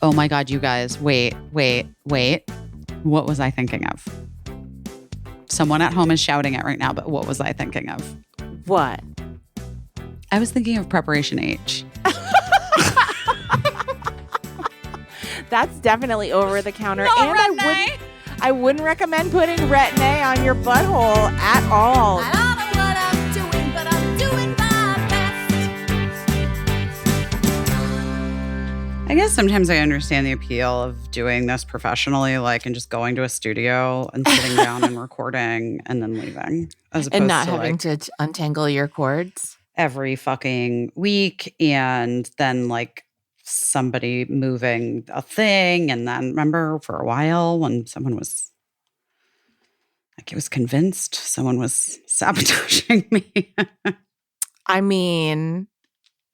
Oh my God, you guys. Wait. What was I thinking of? Someone at home is shouting it right now, but what was I thinking of? What? I was thinking of Preparation H. That's definitely over the counter. No, and I wouldn't recommend putting Retin-A on your butthole at all. I don't know what I'm doing, but I'm doing my best. I guess sometimes I understand the appeal of doing this professionally, like, and just going to a studio and sitting down and recording and then leaving. As opposed And not to having like, to untangle your cords. every fucking week and then like somebody moving a thing. And then remember for a while when someone was like, it was convinced someone was sabotaging me. I mean,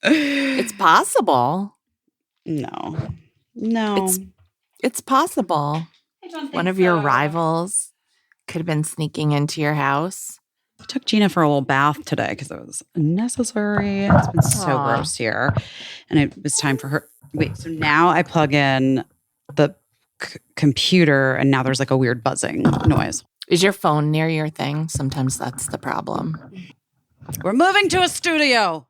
it's possible. No. It's possible. I don't think One of your rivals could have been sneaking into your house. I took Gina for a little bath today because it was necessary. It's been so Aw. gross here. And it was time for her. Wait, so now I plug in the computer and now there's like a weird buzzing noise. Is your phone near your thing? Sometimes that's the problem. We're moving to a studio.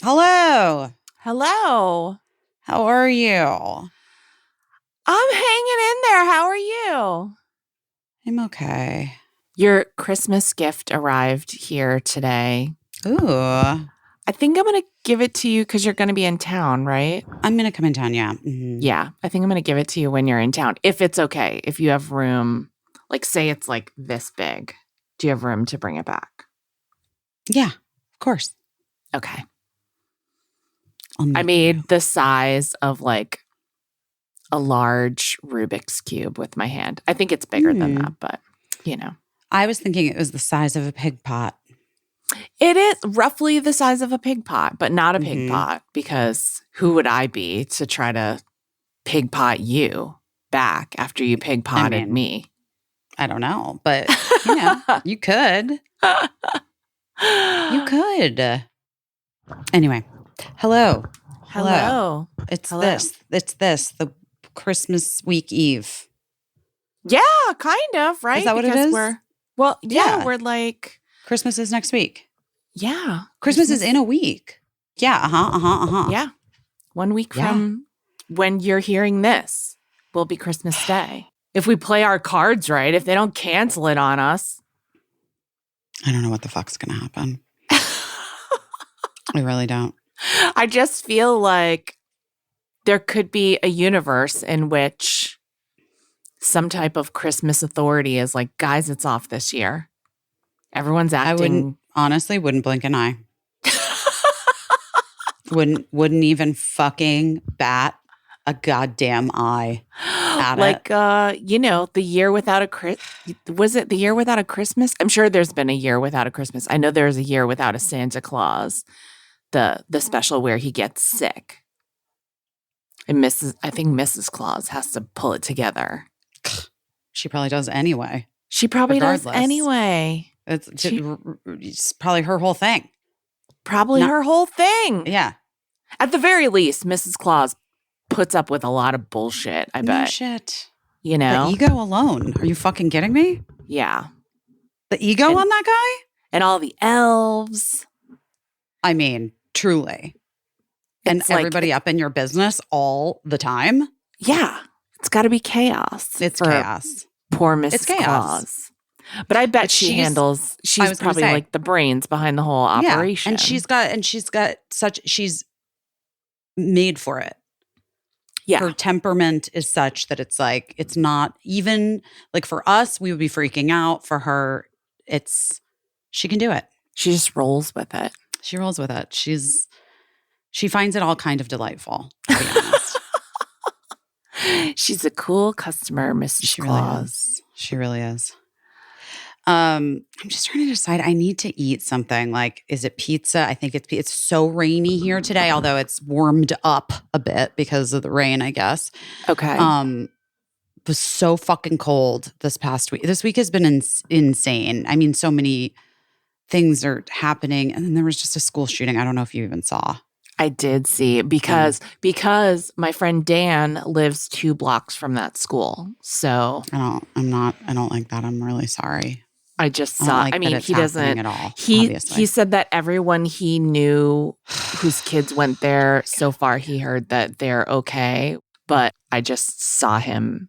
Hello. Hello. How are you? I'm hanging in there. How are you? I'm okay. Your Christmas gift arrived here today. Ooh. I think I'm going to give it to you because you're going to be in town, right? I'm going to come in town, yeah. Mhm. Yeah. I think I'm going to give it to you when you're in town. If it's okay. If you have room, like say it's like this big. Do you have room to bring it back? Yeah, of course. Okay. I'll I meet made you. the size of like a large Rubik's Cube with my hand. I think it's bigger than that, but you know. I was thinking it was the size of a pig pot. It is roughly the size of a pig pot, but not a pig Mhm. pot because who would I be to try to pig pot you back after you pig potted mean, me? I don't know, but you know, you could. You could. Anyway, hello. Hello. It's Hello. this, the Christmas week eve. Yeah, kind of, right? Is that what it Because is? yeah, Yeah. we're like, Christmas is next week. yeah. Christmas is in a week. Yeah, Yeah. 1 week Yeah. from when you're hearing this will be Christmas Day. If we play our cards right, if they don't cancel it on us. I don't know what the fuck's going to happen. I really don't. I just feel like there could be a universe in which some type of Christmas authority is like, guys, it's off this year. Everyone's acting. Honestly, wouldn't blink an eye. Wouldn't even fucking bat a goddamn eye at like, it. the year without a was it the year without a Christmas? I'm sure there's been a year without a Christmas. I know there's a year without a Santa Claus, the special where he gets sick. And I think Mrs. Claus has to pull it together. She probably does anyway. She probably does Regardless. anyway. It's probably her whole thing. Probably Not- her whole thing. Yeah. At the very least, Mrs. Claus puts up with a lot of bullshit, I No bet. shit. You know? The ego alone. Are you fucking kidding me? Yeah. The ego And- on that guy? And all the elves. I mean, truly. And It's like- everybody up in your business all the time. Yeah. It's got to be chaos. It's for chaos. Poor Mrs. It's chaos. Claus. But I bet But she's was gonna probably say. like the brains behind the whole operation. Yeah. And she's made for it. Yeah. Her temperament is such that it's like, it's not even like for us, we would be freaking out. For her, she can do it. She just rolls with it. She rolls with it. She finds it all kind of delightful, to be honest. She's a cool customer, Mrs. She really Claus. is. She really is. I'm just trying to decide. I need to eat something. Like, is it pizza? I think it's so rainy here today, although it's warmed up a bit because of the rain, I guess. Okay. It was so fucking cold this past week. This week has been insane. I mean, so many things are happening. And then there was just a school shooting. I don't know if you even saw. I did see because my friend Dan lives 2 blocks from that school. So I don't like that. I'm really sorry. I just I don't saw. like I that mean, it's he happening doesn't. at all, He obviously. said that everyone he knew whose kids went there so far, he heard that they're okay. But I just saw him,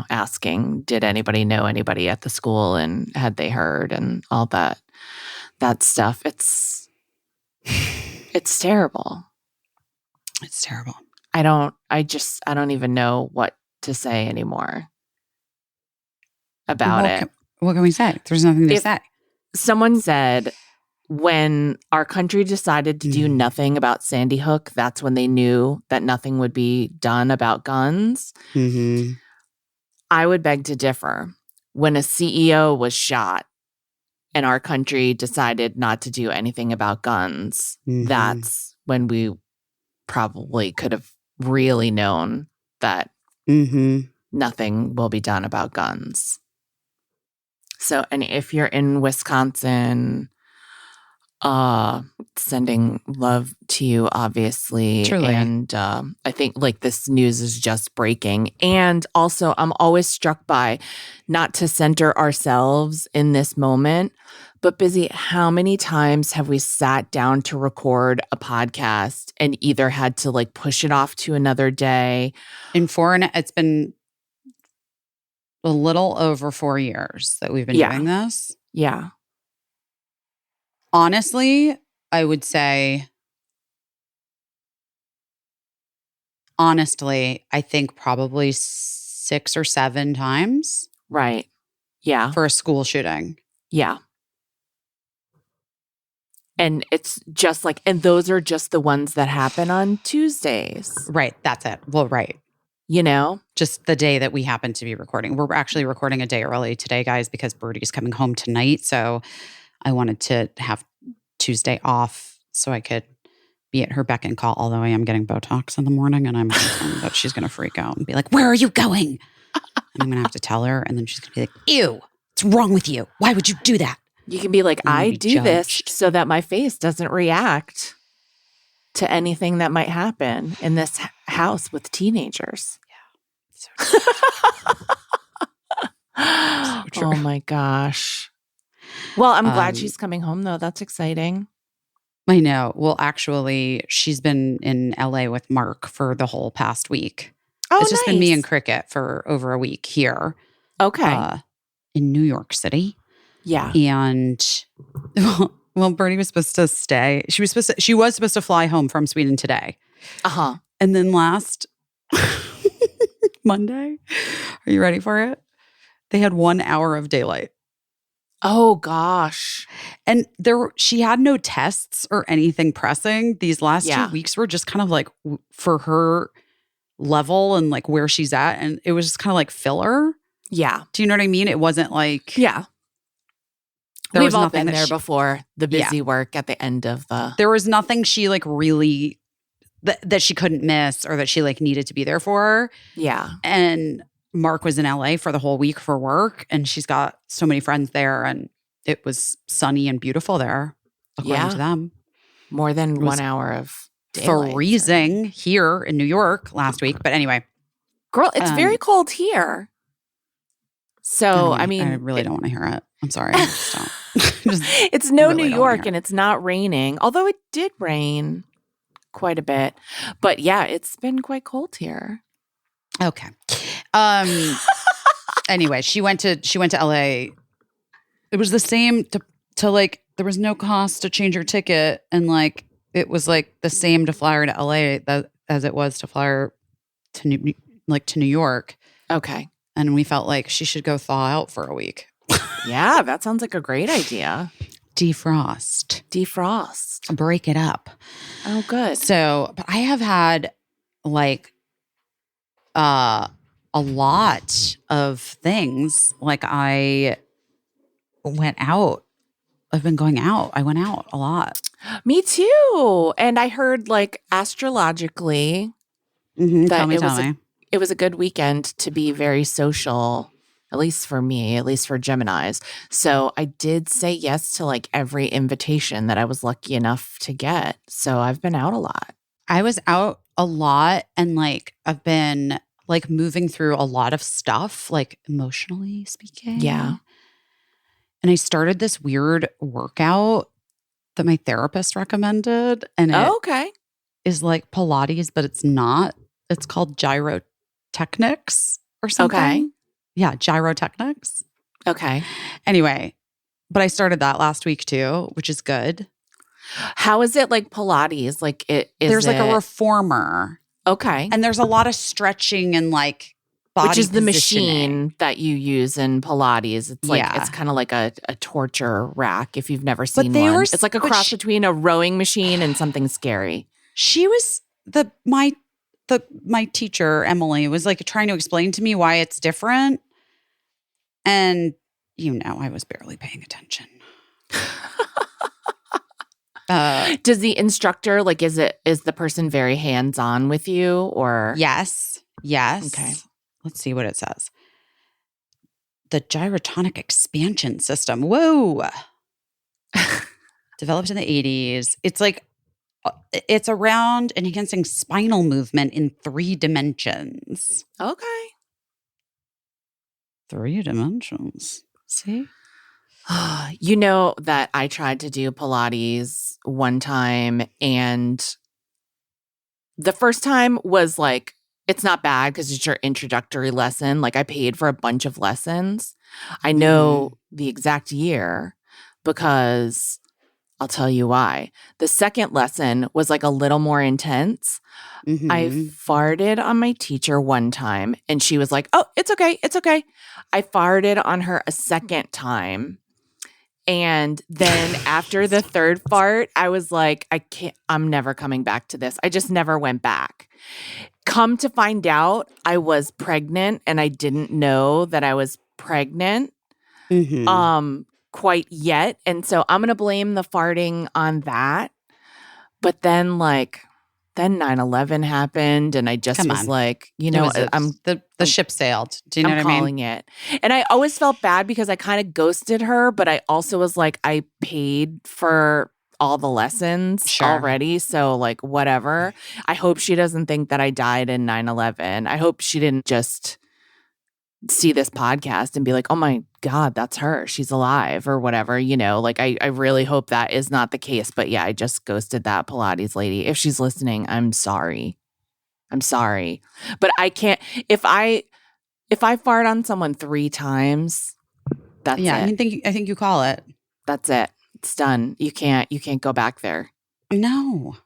asking, did anybody know anybody at the school and had they heard and all that stuff. It's terrible. It's terrible. I don't even know what to say anymore about it. What can we say? There's nothing to say. Someone said when our country decided to do nothing about Sandy Hook, that's when they knew that nothing would be done about guns. Mm-hmm. I would beg to differ. When a CEO was shot and our country decided not to do anything about guns, that's when we probably could have really known that nothing will be done about guns. So, and if you're in Wisconsin, sending love to you, obviously. Truly. And I think this news is just breaking. And also, I'm always struck by, not to center ourselves in this moment, but Busy, how many times have we sat down to record a podcast and either had to push it off to another day? It's been a little over 4 years that we've been doing this. Yeah. Honestly, I would say, I think probably 6 or 7 times. Right. Yeah. For a school shooting. Yeah. And it's just and those are just the ones that happen on Tuesdays. Right. That's it. Well, right. Just the day that we happen to be recording. We're actually recording a day early today, guys, because Birdie's coming home tonight. So I wanted to have Tuesday off so I could be at her beck and call, although I am getting Botox in the morning and I'm concerned that she's going to freak out and be like, where are you going? And I'm going to have to tell her. And then she's going to be like, ew, what's wrong with you? Why would you do that? You can be like, I do judged. this so that my face doesn't react to anything that might happen in this house with teenagers. Yeah. So oh my gosh. Well, I'm glad she's coming home though. That's exciting. I know. Well, actually, she's been in LA with Mark for the whole past week. Oh, it's just nice. been me and Cricket for over a week here. Okay. In New York City. Yeah. And well, Bernie was supposed to stay. She was supposed to fly home from Sweden today. Uh-huh. And then last Monday, are you ready for it? They had 1 hour of daylight. Oh gosh. And she had no tests or anything pressing. These last 2 weeks were just kind of for her level and where she's at. And it was just kind of filler. Yeah. Do you know what I mean? It wasn't Yeah. We've all been there she, before. The busy work at the end of the. There was nothing she really that she couldn't miss or that she needed to be there for. Yeah. And Mark was in LA for the whole week for work, and she's got so many friends there, and it was sunny and beautiful there, according to them. More than 1 hour of daylight. Freezing here in New York last week, but anyway, girl, it's very cold here. So I really don't want to hear it. I'm sorry. I just don't. It's no really New York and it's not raining, although it did rain quite a bit. But yeah, it's been quite cold here. Okay. Anyway, she went to LA. It was the same to there was no cost to change her ticket, and it was the same to fly her to LA as it was to fly her to New York. Okay. And we felt like she should go thaw out for a week. Yeah, that sounds like a great idea. Defrost. Break it up. Oh, good. So, but I have had a lot of things. I went out. I've been going out. I went out a lot. Me too. And I heard astrologically that Tell me. It was a good weekend to be very social, at least for me, at least for Geminis. So I did say yes to every invitation that I was lucky enough to get. So I've been out a lot. I was out a lot and like I've been like moving through a lot of stuff, like emotionally speaking. Yeah. And I started this weird workout that my therapist recommended. And it Okay. is like Pilates, but it's not. It's called gyrotechnics or something. Okay. Yeah, gyrotechnics. Okay. Anyway, but I started that last week too, which is good. How is it like Pilates? Like There's like a reformer. Okay. And there's a lot of stretching and like body Which is the positioning. machine that you use in Pilates. It's like Yeah. it's kind of like a torture rack if you've never But seen they one. were It's like a but cross she- between a rowing machine and something scary. She was my teacher, Emily, was like trying to explain to me why it's different. And I was barely paying attention. Does the instructor like is the person very hands-on with you or Yes. Okay. Let's see what it says. The gyrotonic expansion system. Whoa. Developed in the 80s. It's like it's around enhancing spinal movement in 3 dimensions. Okay. 3 dimensions. See? You know that I tried to do Pilates one time and the first time was like, it's not bad because it's your introductory lesson. Like I paid for a bunch of lessons. I know the exact year because I'll tell you why. The second lesson was like a little more intense. Mhm. I farted on my teacher one time and she was like, oh, it's okay. It's okay. I farted on her a second time. And then after the third fart, I was like, I'm never coming back to this. I just never went back. Come to find out, I was pregnant and I didn't know that I was pregnant Mhm. quite yet. And so I'm going to blame the farting on that. But then 9/11 happened and I just Come was on. like, I'm the ship sailed. Do you know I'm what I mean? calling it. And I always felt bad because I kind of ghosted her, but I also was like, I paid for all the lessons Sure. already. So like, whatever. I hope she doesn't think that I died in 9/11. I hope she didn't just see this podcast and be like, oh my God, that's her. She's alive or whatever, like I really hope that is not the case. But yeah, I just ghosted that Pilates lady. If she's listening, I'm sorry. I'm sorry. But I can't, if I fart on someone 3 times, that's Yeah, it. I think you call it. That's it. It's done. You can't go back there. No.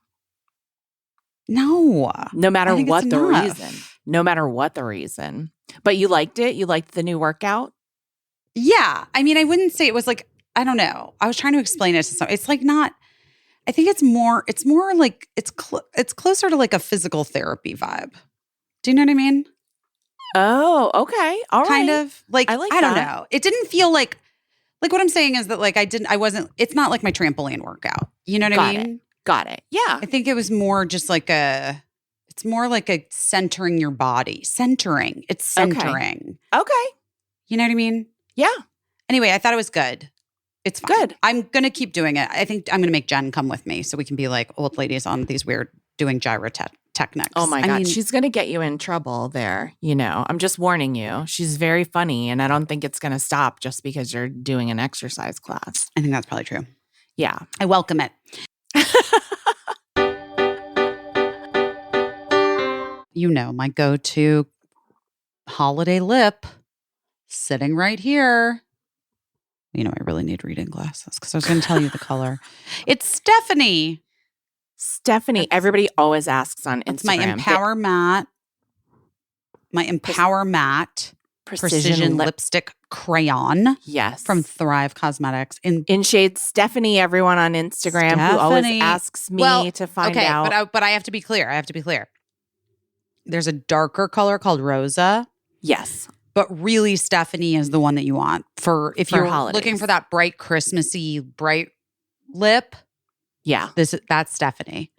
No matter I think what it's the enough. reason. No matter what the reason. But you liked it? You liked the new workout? Yeah. I mean, I wouldn't say it was like, I don't know. I was trying to explain it to some. It's like not, I think it's more like it's closer to like a physical therapy vibe. Do you know what I mean? Oh, okay. All right. Kind of like, I like I don't that. know. It didn't feel like what I'm saying is that like it's not like my trampoline workout. You know what I mean? Got it. Yeah. I think it was more just like it's more like a centering your body. Centering. It's centering. Okay. You know what I mean? Yeah. Anyway, I thought it was good. It's fine. Good. I'm going to keep doing it. I think I'm going to make Jen come with me so we can be like old ladies on these weird doing gyrotechnics. Oh my God. I mean, She's going to get you in trouble there. I'm just warning you. She's very funny and I don't think it's going to stop just because you're doing an exercise class. I think that's probably true. Yeah. I welcome it. My go-to holiday lip sitting right here. I really need reading glasses because I was going to tell you the color. It's Stephanie. Everybody always asks on Instagram. It's my Empower Matte. My Empower Matte Precision Lipstick Crayon. Yes. From Thrive Cosmetics. In shade Stephanie, everyone on Instagram who always asks me to find out. But I have to be clear. There's a darker color called Rosa. Yes. But really, Stephanie is the one that you want if you're holidays. looking for that bright Christmassy bright lip. Yeah. That's Stephanie.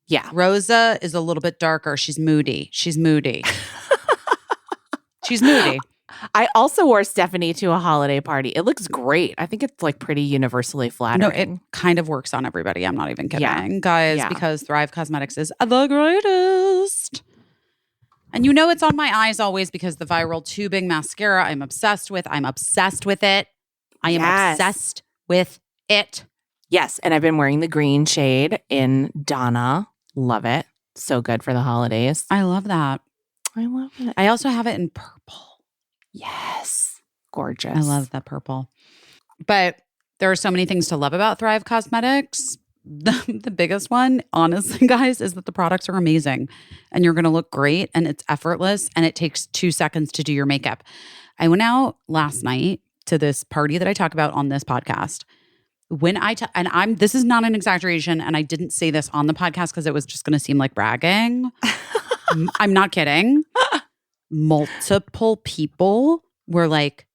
Yeah. Rosa is a little bit darker. She's moody. She's moody. I also wore Stephanie to a holiday party. It looks great. I think it's like pretty universally No, flattering. it kind of works on everybody. I'm not even kidding, Yeah. guys, Yeah. because Thrive Cosmetics is the greatest. And you know it's on my eyes always because the viral tubing mascara I'm obsessed with. I'm obsessed with it. I am Yes. obsessed with it. Yes. And I've been wearing the green shade in Donna. Love it. So good for the holidays. I love that. I love it. I also have it in purple. Yes. Gorgeous. I love that purple. But there are so many things to love about Thrive Cosmetics. The biggest one, honestly, guys, is that the products are amazing and you're going to look great and it's effortless and it takes 2 seconds to do your makeup. I went out last night to this party that I talk about on this podcast. This is not an exaggeration and I didn't say this on the podcast because it was just going to seem like bragging. I'm not kidding. Multiple people were like,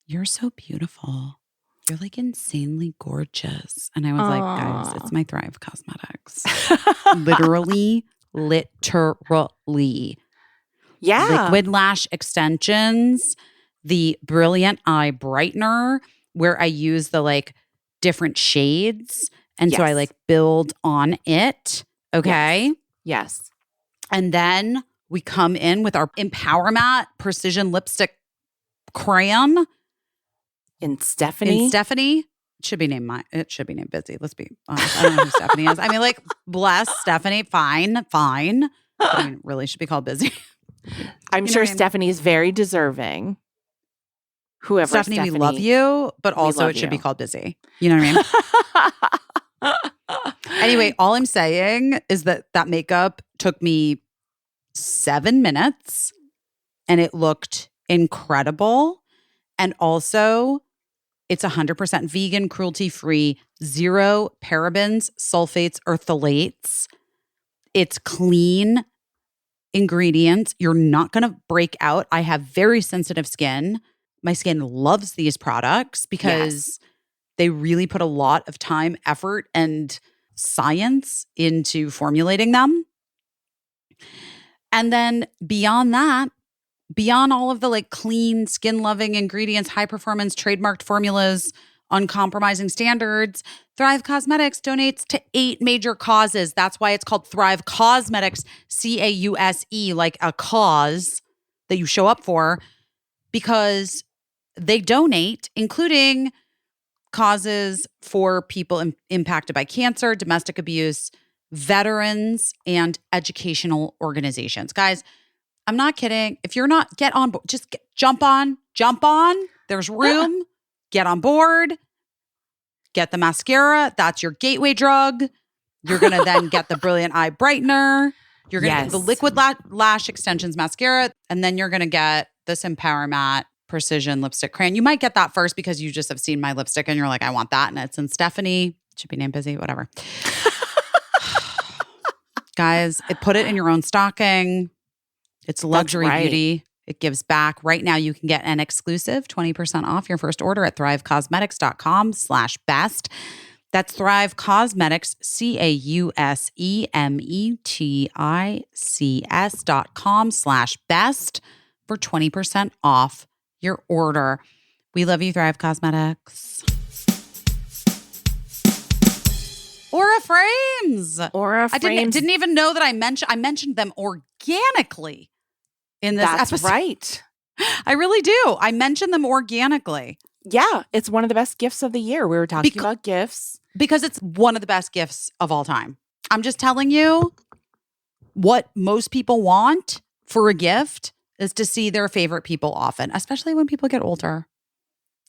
"You're so beautiful. You're like insanely gorgeous." And I was like, guys, it's my Thrive Cosmetics. Literally. Yeah. Liquid lash extensions, the Brilliant Eye Brightener, where I use the like different shades. And so I Yes. like build on it. Okay. Yes. And then we come in with our Empower Matte Precision Lipstick Crayon. In Stephanie. It should be named Busy. Let's be honest. I don't know who Stephanie is. I mean, like, bless Stephanie. Fine. But I mean, it really should be called Busy. I'm You know sure what I mean? Stephanie is very deserving. Whoever Stephanie, we love you, but also love it should you. be called Busy. You know what I mean? Anyway, all I'm saying is that makeup took me 7 minutes and it looked incredible. And also, it's 100% vegan, cruelty-free, 0 parabens, sulfates, or phthalates. It's clean ingredients. You're not going to break out. I have very sensitive skin. My skin loves these products because they really put a lot of time, effort, and science into formulating them. And then beyond that, beyond all of the like clean, skin-loving ingredients, high-performance, trademarked formulas, uncompromising standards, Thrive Cosmetics donates to 8 major causes. That's why it's called Thrive Cosmetics, CAUSE, like a cause that you show up for, because they donate, including causes for people impacted by cancer, domestic abuse, veterans, and educational organizations. Guys, I'm not kidding. If you're not, get on board. Just jump on. There's room. Get on board. Get the mascara. That's your gateway drug. You're going to then get the Brilliant Eye Brightener. You're going to get the Liquid Lash Extensions mascara. And then you're going to get this Empower Matte Precision Lipstick Crayon. You might get that first because you just have seen my lipstick and you're like, I want that. And it's in Stephanie. It should be named Busy, whatever. Guys, put it in your own stocking. It's luxury beauty. It gives back. Right now, you can get an exclusive 20% off your first order at thrivecosmetics.com/best. That's Thrive Cosmetics, CAUSEMETICS.com/best for 20% off your order. We love you, Thrive Cosmetics. Aura frames. I didn't even know that I mentioned them organically in this episode. That's right. I really do. I mentioned them organically. Yeah, it's one of the best gifts of the year. We were talking about gifts. Because it's one of the best gifts of all time. I'm just telling you what most people want for a gift is to see their favorite people often, especially when people get older.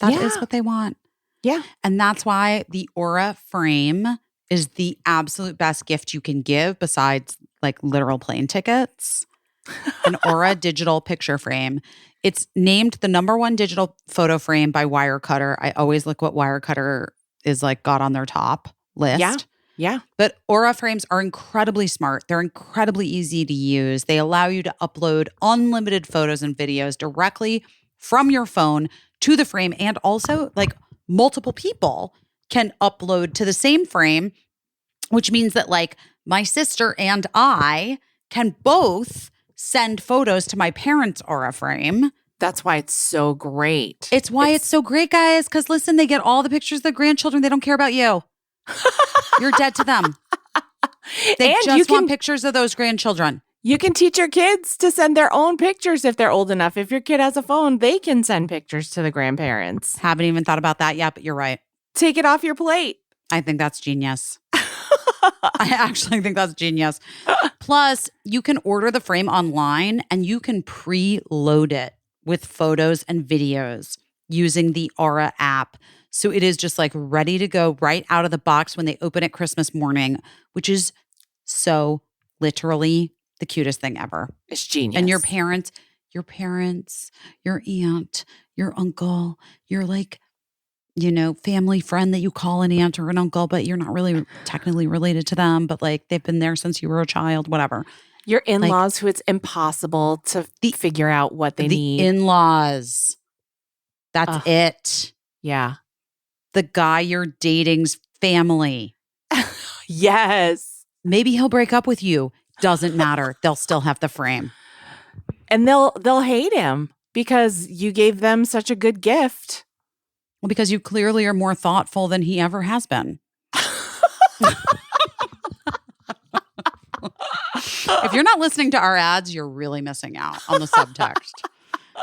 That is what they want. Yeah. And that's why the Aura frame is the absolute best gift you can give besides like literal plane tickets. An Aura digital picture frame. It's named the #1 digital photo frame by Wirecutter. I always look what Wirecutter is like got on their top list. Yeah. But Aura frames are incredibly smart. They're incredibly easy to use. They allow you to upload unlimited photos and videos directly from your phone to the frame. And also like multiple people can upload to the same frame, which means that like my sister and I can both send photos to my parents' Aura frame That's why it's so great. It's why it's so great, guys, because listen, they get all the pictures of the grandchildren. They don't care about you. You're dead to them. They And just want pictures of those grandchildren. You can teach your kids to send their own pictures if they're old enough. If your kid has a phone, they can send pictures to the grandparents. Haven't even thought about that yet, but you're right. Take it off your plate. I think that's genius. I actually think that's genius. Plus, you can order the frame online and you can preload it with photos and videos using the Aura app. So it is just like ready to go right out of the box when they open it Christmas morning, which is so literally the cutest thing ever. It's genius. And your parents, your aunt, your uncle, your like, family friend that you call an aunt or an uncle, but you're not really technically related to them, but like they've been there since you were a child, whatever. Your in-laws who it's impossible to figure out what they need. The in-laws. That's it. Yeah. The guy you're dating's family. Yes. Maybe he'll break up with you. Doesn't matter. They'll still have the frame. And they'll hate him because you gave them such a good gift. Well, because you clearly are more thoughtful than he ever has been. If you're not listening to our ads, you're really missing out on the subtext.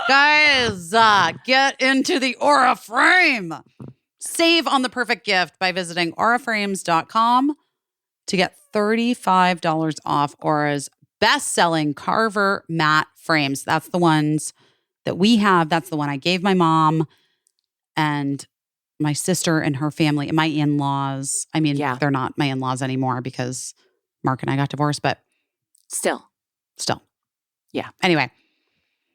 Guys, get into the Aura frame. Save on the perfect gift by visiting auraframes.com to get $35 off Aura's best-selling Carver matte frames. That's the ones that we have. That's the one I gave my mom and my sister and her family and my in-laws. I mean, they're not my in-laws anymore because Mark and I got divorced, but still. Yeah. Anyway,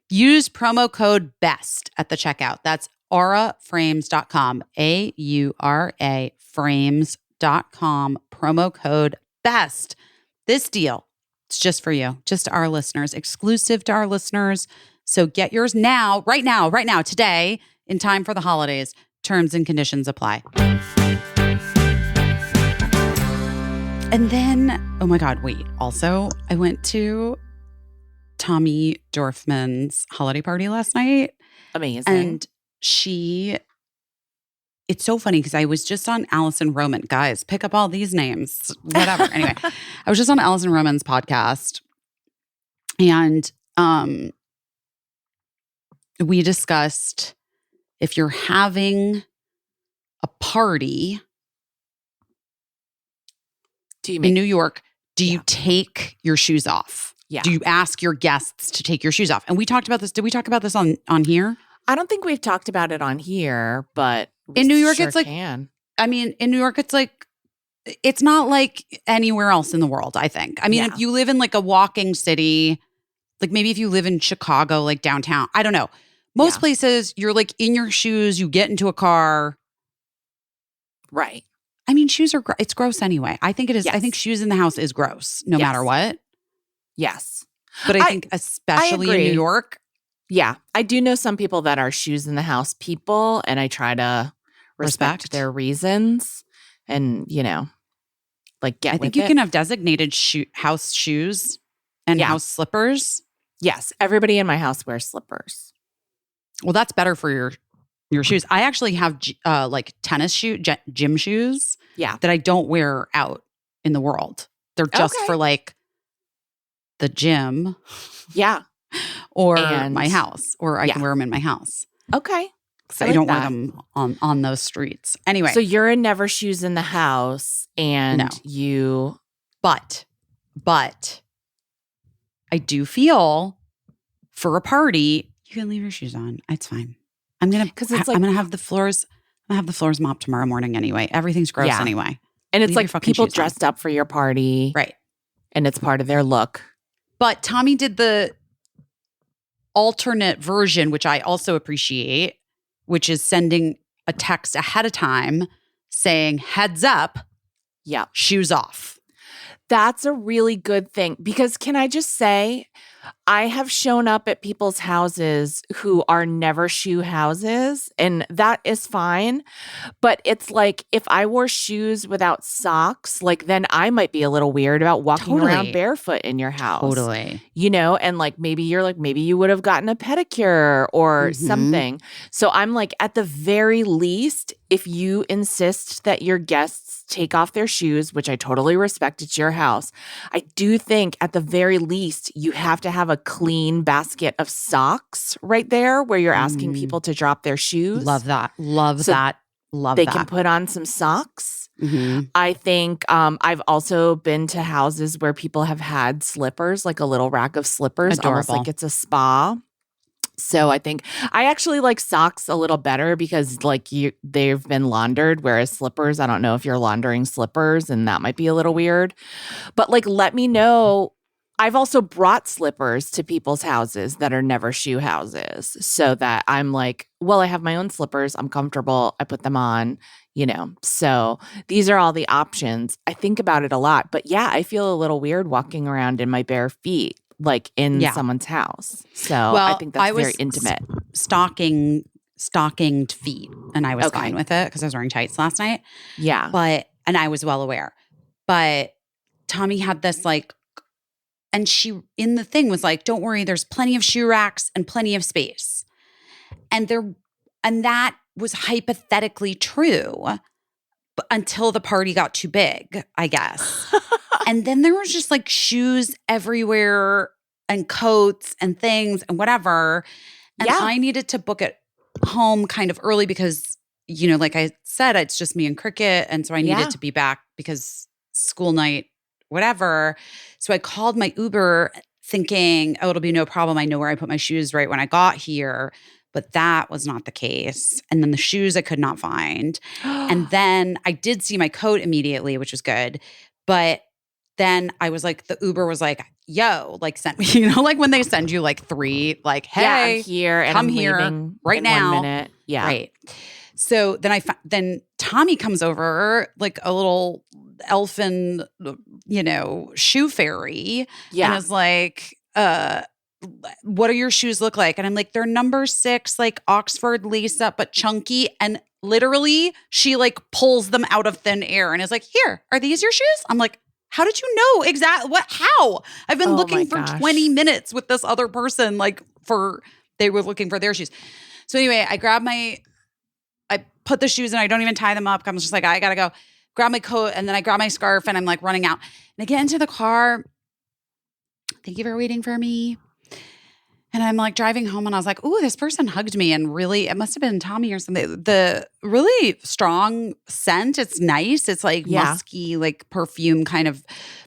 use promo code BEST at the checkout. That's auraframes.com, AURA frames.com, promo code BEST. This deal, it's just for you, just our listeners, exclusive to our listeners. So get yours now, right now, today, in time for the holidays. Terms and conditions apply. And then, oh my God, wait. Also, I went to Tommy Dorfman's holiday party last night. Amazing. And it's so funny because I was just on Allison Roman. Guys, pick up all these names, whatever. Anyway, I was just on Allison Roman's podcast. And we discussed if you're having a party in New York, do you take your shoes off? Yeah. Do you ask your guests to take your shoes off? And we talked about this. Did we talk about this on here? I don't think we've talked about it on here, but in New York, sure it's like, can. I mean, in New York, it's like, it's not like anywhere else in the world, I think. I mean, if you live in like a walking city, like maybe if you live in Chicago, like downtown, I don't know. Most places, you're like in your shoes, you get into a car. Right. I mean, shoes are, it's gross anyway. I think it is. Yes. I think shoes in the house is gross no matter what. Yes. But I think especially in New York. Yeah. I do know some people that are shoes in the house people, and I try to respect their reasons and, like get with it. I think you can have designated house shoes and house slippers. Yes. Everybody in my house wears slippers. Well, that's better for your shoes. I actually have like tennis gym shoes that I don't wear out in the world. They're just for like the gym. Yeah. Or my house. Or I can wear them in my house. Okay. So I don't wear them on those streets. Anyway. So you're never shoes in the house and you. But I do feel for a party, you can leave your shoes on. It's fine. I'm gonna have the floors mopped tomorrow morning anyway. Everything's gross anyway. And it's like people dressed up for your party. Right. And it's part of their look. But Tommy did the alternate version, which I also appreciate, which is sending a text ahead of time saying, heads up, shoes off. That's a really good thing because can I just say, I have shown up at people's houses who are never shoe houses, and that is fine. But it's like if I wore shoes without socks, like then I might be a little weird about walking around Totally. barefoot in your house. Totally. And like maybe you're like, maybe you would have gotten a pedicure or something. So I'm like, at the very least, if you insist that your guests take off their shoes, which I totally respect, it's your house. I do think at the very least, you have to have a clean basket of socks right there where you're asking people to drop their shoes. Love that. Love So that. Love they that. can put on some socks. Mhm. I think I've also been to houses where people have had slippers, like a little rack of slippers, almost Adorable. like it's a spa. So I think I actually like socks a little better because like they've been laundered, whereas slippers, I don't know if you're laundering slippers and that might be a little weird. But like, let me know. I've also brought slippers to people's houses that are never shoe houses so that I'm like, well, I have my own slippers. I'm comfortable. I put them on, So these are all the options. I think about it a lot. But yeah, I feel a little weird walking around in my bare feet, like in Yeah. someone's house. So I Well, think I that's was very intimate. stockinged feet, and I was Okay. fine with it because I was wearing tights last night. Yeah. And I was well aware. But Tommy had this like, and she in the thing was like, "Don't worry, there's plenty of shoe racks and plenty of space," and that was hypothetically true, but until the party got too big, I guess. And then there was just like shoes everywhere and coats and things and whatever. And Yeah. I needed to book it home kind of early because, like I said, it's just me and Cricket. And so I needed Yeah. to be back because school night, whatever. So I called my Uber thinking, oh, it'll be no problem. I know where I put my shoes right when I got here. But that was not the case. And then the shoes I could not find. And then I did see my coat immediately, which was good. But then I was like, the Uber was like, yo, like send me, like when they send you like 3, like, hey, yeah, I'm here and come I'm here leaving right in now. 1 minute. Yeah. Right. So then then Tommy comes over like a little elfin, shoe fairy. Yeah. And is like, what do your shoes look like? And I'm like, they're number 6, like Oxford lace up, but chunky. And literally she like pulls them out of thin air and is like, here, are these your shoes? I'm like, how did you know exactly how? I've been Oh looking my for gosh. 20 minutes with this other person, like they were looking for their shoes. So anyway, I put the shoes and I don't even tie them up. I'm just like, I gotta go grab my coat and then I grab my scarf and I'm like running out. And I get into the car. Thank you for waiting for me. And I'm like driving home and I was like, ooh, this person hugged me. And really, it must have been Tommy or something. The really strong scent. It's nice. It's like musky, like perfume kind of.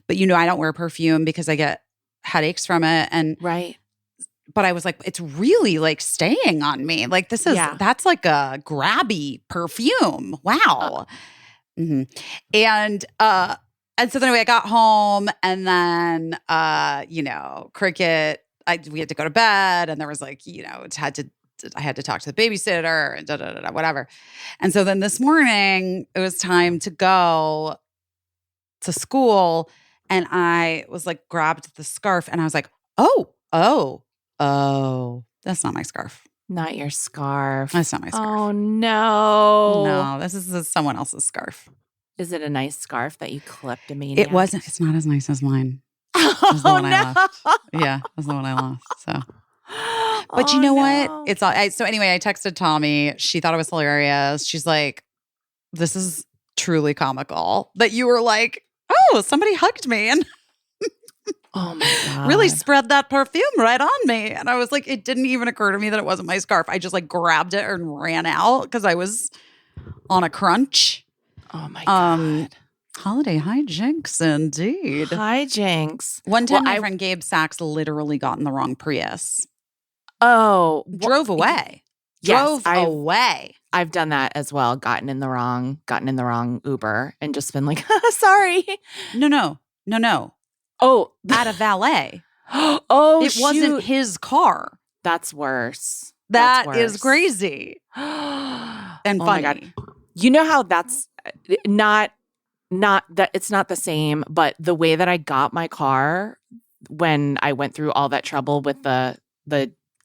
But I don't wear perfume because I get headaches from it. And Right. but I was like, it's really like staying on me. Like that's like a grabby perfume. Wow. And so then I got home and then, Cricket, we had to go to bed and there was like, I had to talk to the babysitter and whatever. And so then this morning it was time to go to school and I was like, grabbed the scarf and I was like, oh, that's not my scarf. Not your scarf. That's not my scarf. Oh, no. No, this is someone else's scarf. Is it a nice scarf that you clipped a maniac? It wasn't. It's not as nice as mine. That's the one I lost. Yeah, that's the one I lost. So, but you know what? It's all. So anyway, I texted Tommy. She thought it was hilarious. She's like, "This is truly comical that you were like, oh, somebody hugged me and Oh my God. really spread that perfume right on me." And I was like, it didn't even occur to me that it wasn't my scarf. I just like grabbed it and ran out because I was on a crunch. Oh my God. Holiday hijinks indeed. Hijinks. One time my friend Gabe Sachs literally got in the wrong Prius. Oh. Drove away. Yes, Drove away. I've done that as well. Gotten in the wrong Uber and just been like, sorry. No. Oh. At a valet. Oh, it wasn't his car. That's worse. That is crazy. And Oh funny. my God. You know how that's not it's not the same, but the way that I got my car when I went through all that trouble with the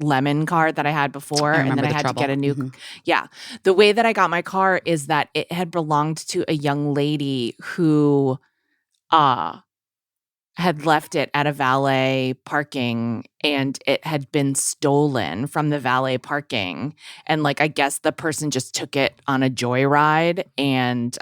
lemon car that I had before, I and then remember I the had trouble. to get a new Mhm. yeah. The way that I got my car is that it had belonged to a young lady who had left it at a valet parking, and it had been stolen from the valet parking. And like, I guess the person just took it on a joyride, and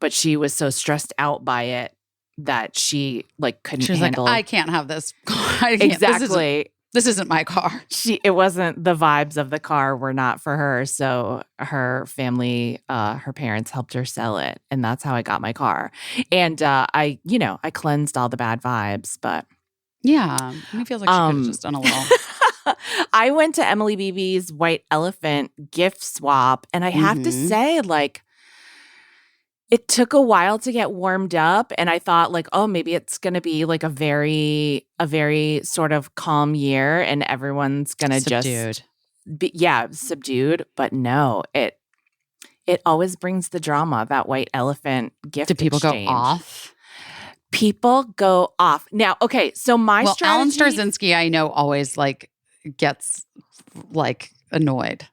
but she was so stressed out by it that she like couldn't She was like, handle I can't have this. I can't. exactly. This isn't my car. It wasn't, the vibes of the car were not for her. So her family, her parents helped her sell it. And that's how I got my car. And I cleansed all the bad vibes, but Yeah. It feels like she could have just done a little. I went to Emily Beebe's White Elephant gift swap, and I have to Mhm. say, like, it took a while to get warmed up, and I thought like, oh, maybe it's going to be like a very sort of calm year and everyone's going to just Subdued. be, subdued. But no, it always brings the drama, that White Elephant gift Do people exchange. go off? People go off. Now, okay, so my Alan strategy. Starzinski, I know, always like gets like annoyed.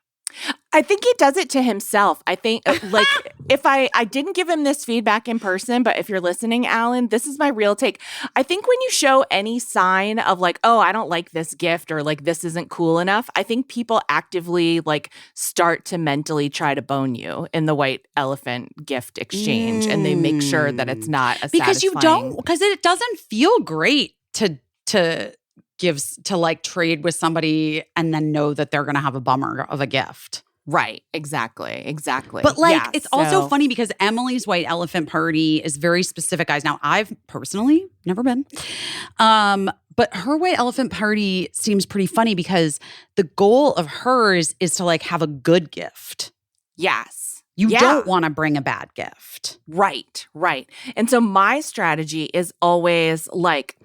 I think he does it to himself. I think like if I didn't give him this feedback in person, but if you're listening, Alan, this is my real take. I think when you show any sign of like, oh, I don't like this gift, or like this isn't cool enough, I think people actively like start to mentally try to bone you in the White Elephant gift exchange, and they make sure that it's not a because satisfying. because it doesn't feel great to like trade with somebody and then know that they're going to have a bummer of a gift. Right. Exactly. But like, Yeah, it's also so- funny because Emily's White Elephant party is very specific, guys. Now, I've personally never been. But her White Elephant party seems pretty funny because the goal of hers is to like have a good gift. Yes. You Yeah. don't want to bring a bad gift. Right. And so my strategy is always like,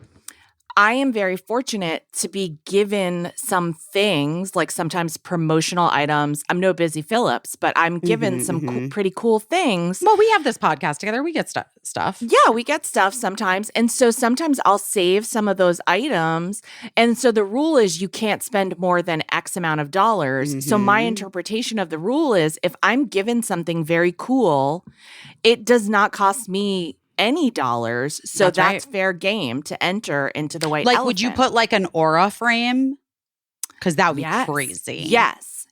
I am very fortunate to be given some things, like sometimes promotional items. I'm no Busy Phillips, but I'm given some pretty cool things. Well, we have this podcast together. We get stuff. Yeah, we get stuff sometimes. And so sometimes I'll save some of those items. And so the rule is you can't spend more than X amount of dollars. So my interpretation of the rule is if I'm given something very cool, it does not cost me any dollars. So that's right. fair game to enter into the White Like, Elephant. would you put like an aura frame? Because that would be Yes. crazy.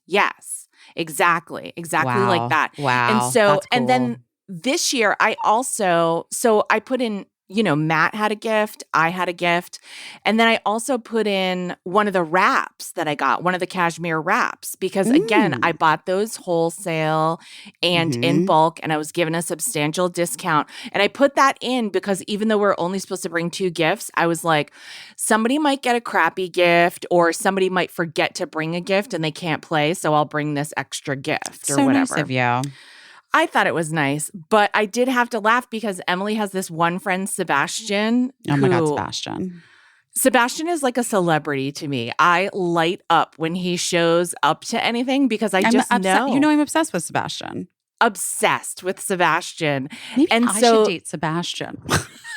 Yes. Exactly Wow. like that. Wow. And so, That's and cool. then this year I also, so I put in, Matt had a gift, I had a gift. And then I also put in one of the wraps that I got, one of the cashmere wraps, because again, I bought those wholesale and in bulk, and I was given a substantial discount. And I put that in because even though we're only supposed to bring 2 gifts, I was like, somebody might get a crappy gift, or somebody might forget to bring a gift and they can't play. So I'll bring this extra gift or so whatever. nice of you. I thought it was nice, but I did have to laugh because Emily has this one friend, Sebastian. Oh my God, who- Sebastian. Sebastian is like a celebrity to me. I light up when he shows up to anything because I just know. You know, I'm obsessed with Sebastian. Obsessed with Sebastian. Maybe And I so- should date Sebastian.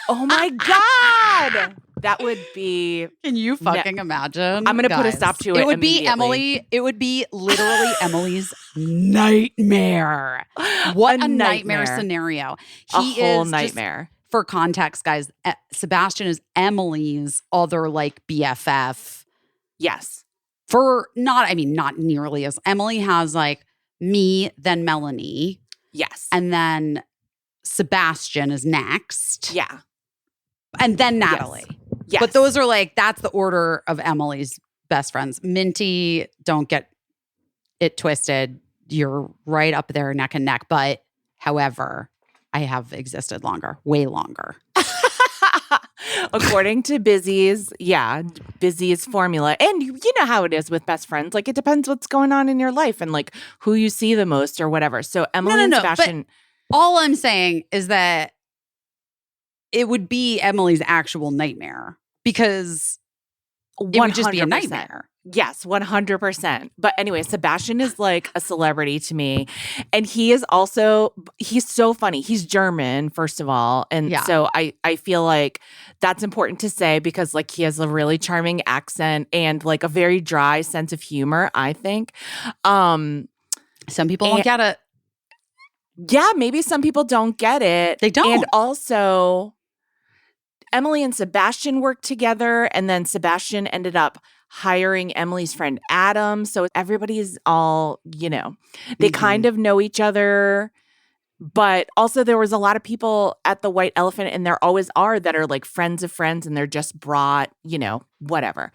Oh my God. That would be. Can you fucking imagine? I'm going to put a stop to it. It would be immediately. Emily. It would be literally Emily's nightmare. What a nightmare scenario. A He whole is nightmare. Just, for context, guys, Sebastian is Emily's other like BFF. Yes. Not nearly as Emily has like me, then Melanie, Yes. and then Sebastian is next. Yeah. And then Natalie. Yes. But those are like, that's the order of Emily's best friends. Minty, don't get it twisted. You're right up there neck and neck. But however, I have existed longer, way longer. According to Busy's formula. And you know how it is with best friends. Like, it depends what's going on in your life and like who you see the most or whatever. So Emily and Sebastian. But all I'm saying is that it would be Emily's actual nightmare because It would just be a 100%. nightmare. Yes, 100%. But anyway, Sebastian is like a celebrity to me. And he's so funny. He's German, first of all. And Yeah. so I feel like that's important to say because like he has a really charming accent and like a very dry sense of humor, I think. Some people don't get it. Yeah, maybe some people don't get it. They don't. And also, Emily and Sebastian worked together, and then Sebastian ended up hiring Emily's friend Adam. So everybody's all, they kind of know each other. But also there was a lot of people at the White Elephant, and there always are, that are like friends of friends, and they're just brought, whatever.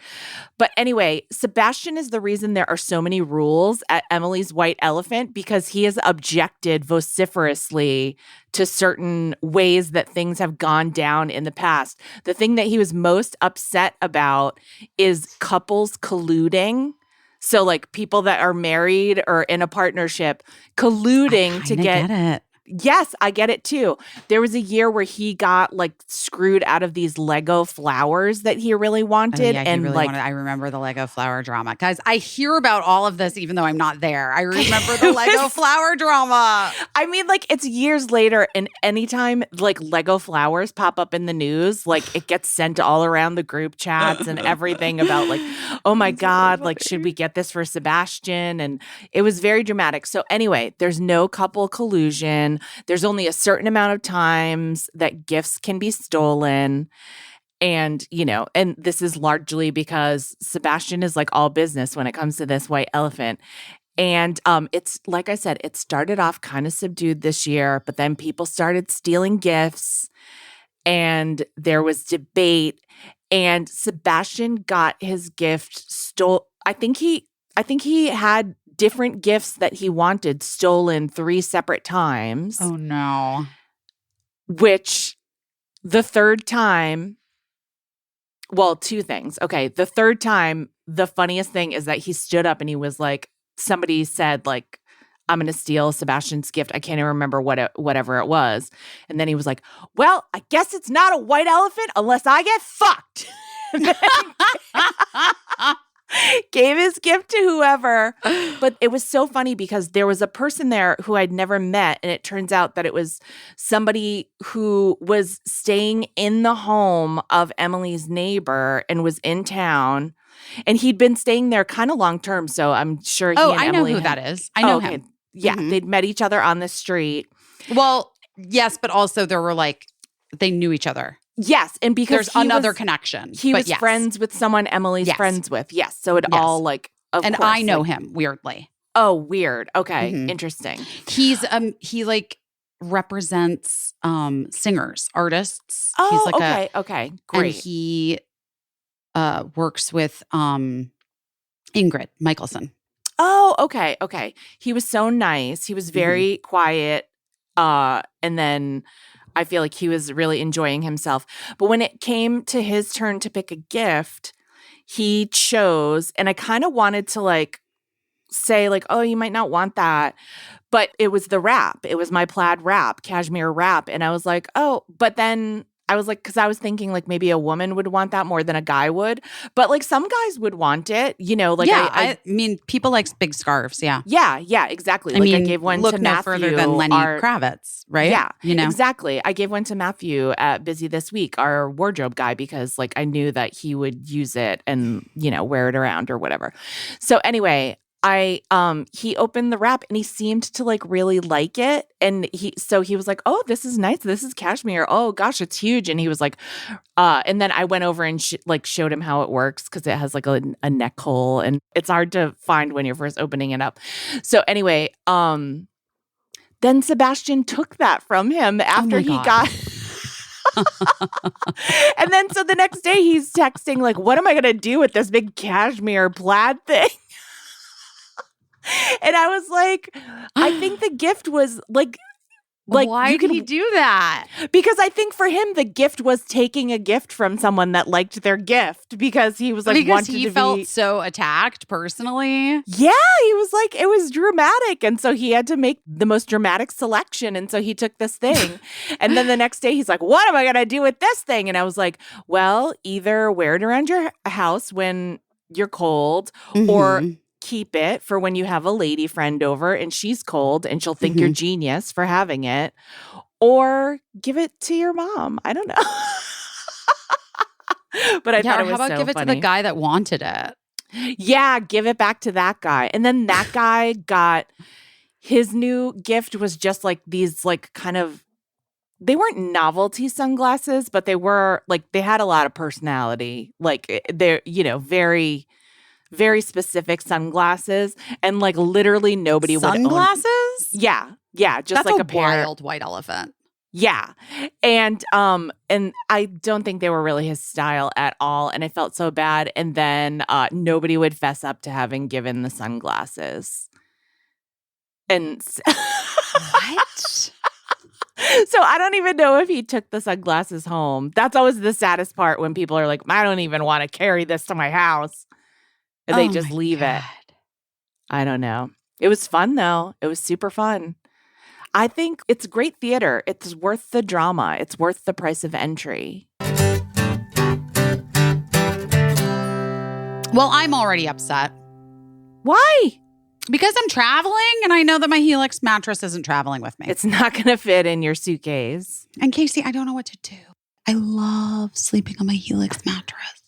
But anyway, Sebastian is the reason there are so many rules at Emily's White Elephant because he has objected vociferously to certain ways that things have gone down in the past. The thing that he was most upset about is couples colluding. So like people that are married or in a partnership colluding to get it. Yes, I get it too. There was a year where he got like screwed out of these Lego flowers that he really wanted. Oh, yeah, and he really wanted. I remember the Lego flower drama. Guys, I hear about all of this even though I'm not there. I remember the Lego flower drama. I mean, like it's years later, and anytime like Lego flowers pop up in the news, like it gets sent all around the group chats and everything about like, oh my God, like should we get this for Sebastian? And it was very dramatic. So anyway, there's no couple collusion. There's only a certain amount of times that gifts can be stolen. And, and this is largely because Sebastian is like all business when it comes to this White Elephant. And it's like I said, it started off kind of subdued this year, but then people started stealing gifts and there was debate. And Sebastian got his gift I think he had different gifts that he wanted stolen 3 separate times. Oh, no. Which the third time, well, 2 things. Okay, the third time, the funniest thing is that he stood up and he was like, somebody said like, I'm going to steal Sebastian's gift. I can't even remember whatever it was. And then he was like, well, I guess it's not a white elephant unless I get fucked. Gave his gift to whoever. But it was so funny because there was a person there who I'd never met. And it turns out that it was somebody who was staying in the home of Emily's neighbor and was in town. And he'd been staying there kind of long term. So I'm sure he and I know Emily who that is. I know him. Yeah, they'd met each other on the street. Well, yes, but also there were like, they knew each other. Yes, and because there's another connection. He was friends with someone Emily's friends with. Yes, so it all like, of and course, I know him weirdly. Oh, weird. Okay, interesting. He's he like represents singers, artists. Oh, he's like okay, great. And he works with Ingrid Michaelson. Oh, okay. He was so nice. He was very quiet, and then I feel like he was really enjoying himself. But when it came to his turn to pick a gift, he chose, and I kind of wanted to like say like, oh, you might not want that. But it was the wrap. It was my plaid wrap, cashmere wrap. And I was like, oh, but then I was like, because I was thinking like maybe a woman would want that more than a guy would. But like some guys would want it, like I mean, people like big scarves. Yeah. Yeah, exactly. I gave one look to no Matthew. Further than Lenny Kravitz, right? Yeah, exactly. I gave one to Matthew at Busy This Week, our wardrobe guy, because like I knew that he would use it and wear it around or whatever. So anyway, he opened the wrap and he seemed to like really like it. And he was like, oh, this is nice. This is cashmere. Oh gosh, it's huge. And he was like, and then I went over and showed him how it works because it has like a neck hole and it's hard to find when you're first opening it up. So anyway, then Sebastian took that from him after he got. And then so the next day he's texting like, what am I going to do with this big cashmere plaid thing? And I was like, I think the gift was like Like, Why you did can, he do that? because I think for him, the gift was taking a gift from someone that liked their gift, because he was like, Because wanted he to felt be. so attacked personally. Yeah, he was like, it was dramatic. And so he had to make the most dramatic selection. And so he took this thing. And then the next day he's like, what am I going to do with this thing? And I was like, well, either wear it around your house when you're cold, or Mhm. keep it for when you have a lady friend over and she's cold and she'll think you're genius for having it, or give it to your mom. I don't know. But I thought or it how was about so give it funny. to the guy that wanted it? Yeah, give it back to that guy. And then that guy got his new gift was just like these like kind of, they weren't novelty sunglasses, but they were like, they had a lot of personality. Like they're, very, very specific sunglasses, and like literally nobody would own. Sunglasses? Yeah. Yeah, just That's like a a pair. wild white elephant. Yeah. And I don't think they were really his style at all, and I felt so bad. And then nobody would fess up to having given the sunglasses. And What? so I don't even know if he took the sunglasses home. That's always the saddest part, when people are like, I don't even want to carry this to my house. And they just my leave it. God. I don't know. It was fun though. It was super fun. I think it's great theater. It's worth the drama. It's worth the price of entry. Well, I'm already upset Why? because I'm traveling and I know that my Helix mattress isn't traveling with me. It's not going to fit in your suitcase. And Caissie, I don't know what to do. I love sleeping on my Helix mattress.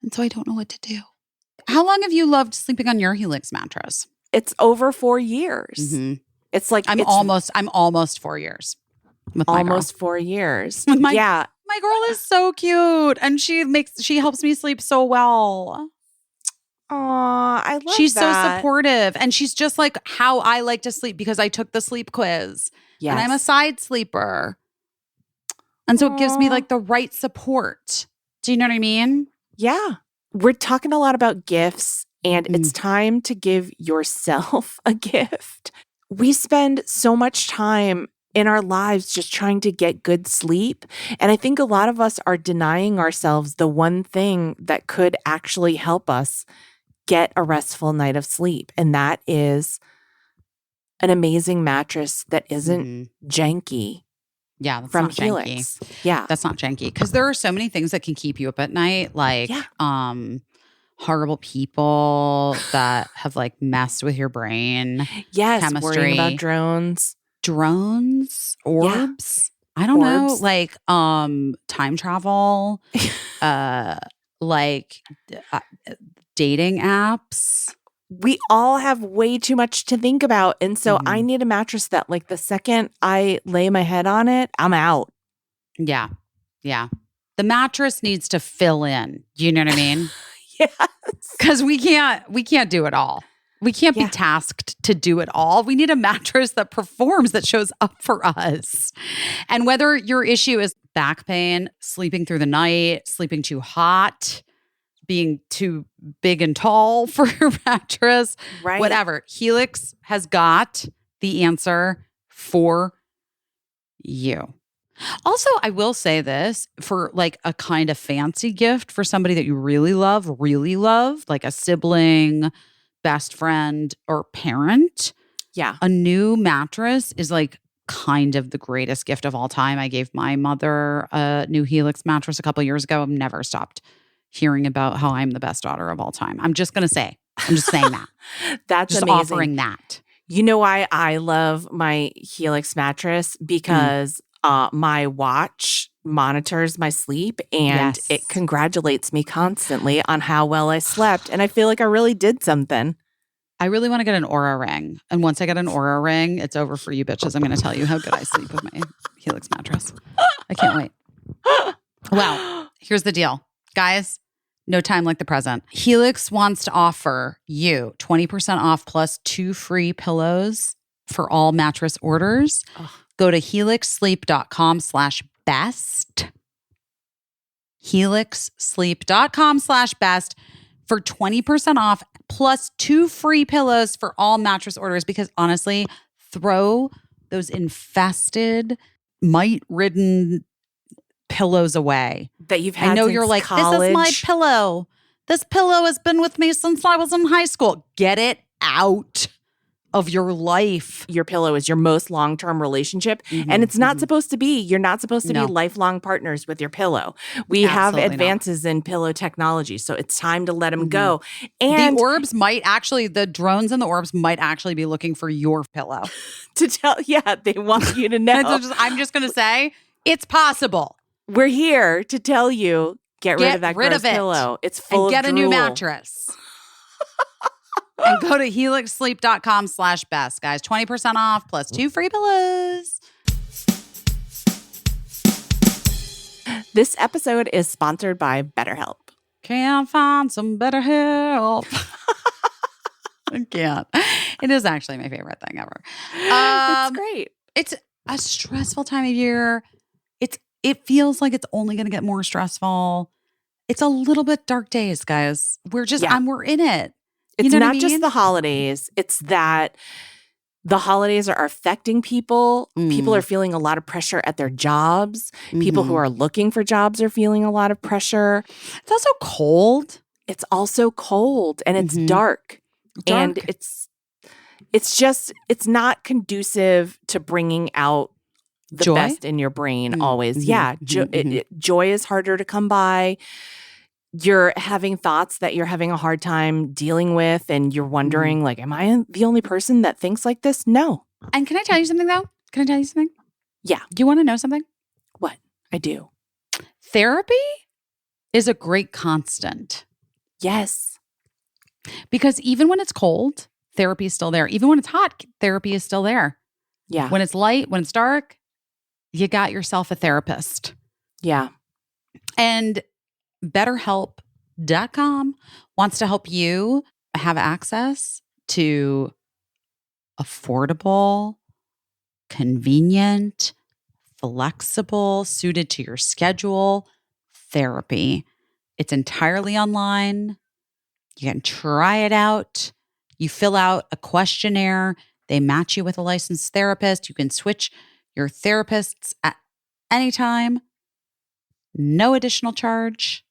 And so I don't know what to do. How long have you loved sleeping on your Helix mattress? It's over 4 years. It's like I'm almost 4 years with my girl. almost 4 years. With my- yeah. My girl is so cute and she helps me sleep so well. Aw, I love She's so that. supportive and she's just like how I like to sleep because I took the sleep quiz. Yes. And I'm a side sleeper. And so it gives me Aw. like the right support. Do you know what I mean? Yeah. We're talking a lot about gifts, and it's time to give yourself a gift. We spend so much time in our lives just trying to get good sleep. And I think a lot of us are denying ourselves the one thing that could actually help us get a restful night of sleep. And that is an amazing mattress that isn't janky. Yeah, that's from not Helix. janky. Yeah. That's not janky. Because there are so many things that can keep you up at night, like horrible people that have like messed with your brain. Yes. Chemistry. Worrying about drones. Drones, orbs. I don't know. Orbs. Like time travel, like dating apps. We all have way too much to think about. And so I need a mattress that, like, the second I lay my head on it, I'm out. Yeah. Yeah. The mattress needs to fill in. You know what I mean? Yes. Because we can't do it all. We can't be tasked to do it all. We need a mattress that performs, that shows up for us. And whether your issue is back pain, sleeping through the night, sleeping too hot, being too big and tall for your mattress, Right. whatever, Helix has got the answer for you. Also, I will say this, for like a kind of fancy gift for somebody that you really love, like a sibling, best friend, or parent. Yeah. A new mattress is like kind of the greatest gift of all time. I gave my mother a new Helix mattress a couple years ago. I've never stopped hearing about how I'm the best daughter of all time. I'm just saying that. That's just amazing. offering that. You know why I love my Helix mattress? Because my watch monitors my sleep, and it congratulates me constantly on how well I slept. And I feel like I really did something. I really want to get an Aura ring. And once I get an Aura ring, it's over for you bitches. I'm going to tell you how good I sleep with my Helix mattress. I can't wait. Well, here's the deal. Guys, no time like the present. Helix wants to offer you 20% off plus 2 free pillows for all mattress orders. Go to helixsleep.com/best. helixsleep.com/best for 20% off plus 2 free pillows for all mattress orders. Because honestly, throw those infested, mite-ridden pillows away. That you've had I know since you're like, college. this is my pillow. This pillow has been with me since I was in high school. Get it out of your life. Your pillow is your most long-term relationship. Mhm, And it's not mhm. supposed to be. You're not supposed to No. be lifelong partners with your pillow. We have Absolutely not. advances in pillow technology. So it's time to let them go. And The orbs might actually, the drones and the orbs might actually be looking for your pillow. to tell, they want you to know. I'm just going to say, it's possible. We're here to tell you, get rid Get of that rid gross of it. pillow. It's full And of get a new drool. mattress. And go to helixsleep.com/best, guys. 20% off plus 2 free pillows. This episode is sponsored by BetterHelp. Can't find some better help. I can't. It is actually my favorite thing ever. It's great. It's a stressful time of year. It feels like it's only going to get more stressful. It's a little bit dark days, guys. We're in it. It's You know what I not just mean? the holidays. It's that the holidays are affecting people. People are feeling a lot of pressure at their jobs. People who are looking for jobs are feeling a lot of pressure. It's also cold. It's also cold and it's dark. And it's not conducive to bringing out the Joy? best in your brain always. Mhm, Yeah. mhm, Joy is harder to come by. You're having thoughts that you're having a hard time dealing with, and you're wondering, like, am I the only person that thinks like this? No. And can I tell you something, though? Can I tell you something? Yeah. Do you want to know something? What? I do. Therapy is a great constant. Yes. Because even when it's cold, therapy is still there. Even when it's hot, therapy is still there. Yeah. When it's light, when it's dark, you got yourself a therapist. Yeah. And BetterHelp.com wants to help you have access to affordable, convenient, flexible, suited to your schedule therapy. It's entirely online. You can try it out. You fill out a questionnaire. They match you with a licensed therapist. You can switch your therapists at any time. No additional charge.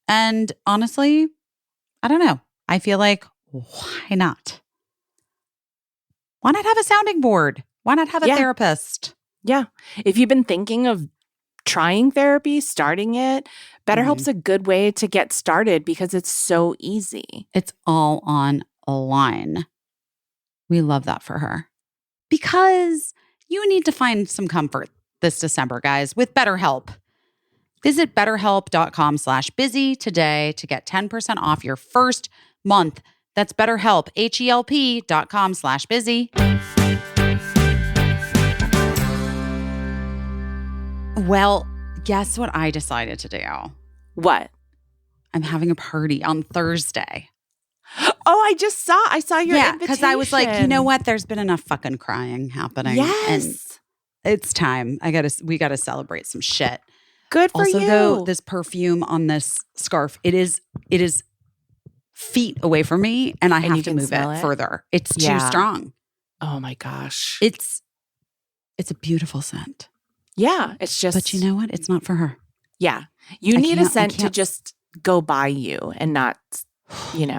And honestly, I don't know. I feel like, why not? Why not have a sounding board? Why not have a therapist? Yeah. If you've been thinking of trying therapy, starting it, BetterHelp's a good way to get started because it's so easy. It's all online. We love that for her. Because you need to find some comfort this December, guys, with BetterHelp. Visit betterhelp.com/busy today to get 10% off your first month. That's BetterHelp, HELP.com/busy. Well, guess what I decided to do? What? I'm having a party on Thursday. Oh, I saw your invitation. Because I was like, you know what? There's been enough fucking crying happening. Yes. And it's time. We gotta celebrate some shit. Good for also, you. though, this perfume on this scarf, it is feet away from me, and I And have you to can move smell it it? further. It's too Yeah. strong. Oh my gosh. It's a beautiful scent. Yeah. It's just. But you know what? It's not for her. Yeah. You I need a can't- I scent to can't- just go by you and not,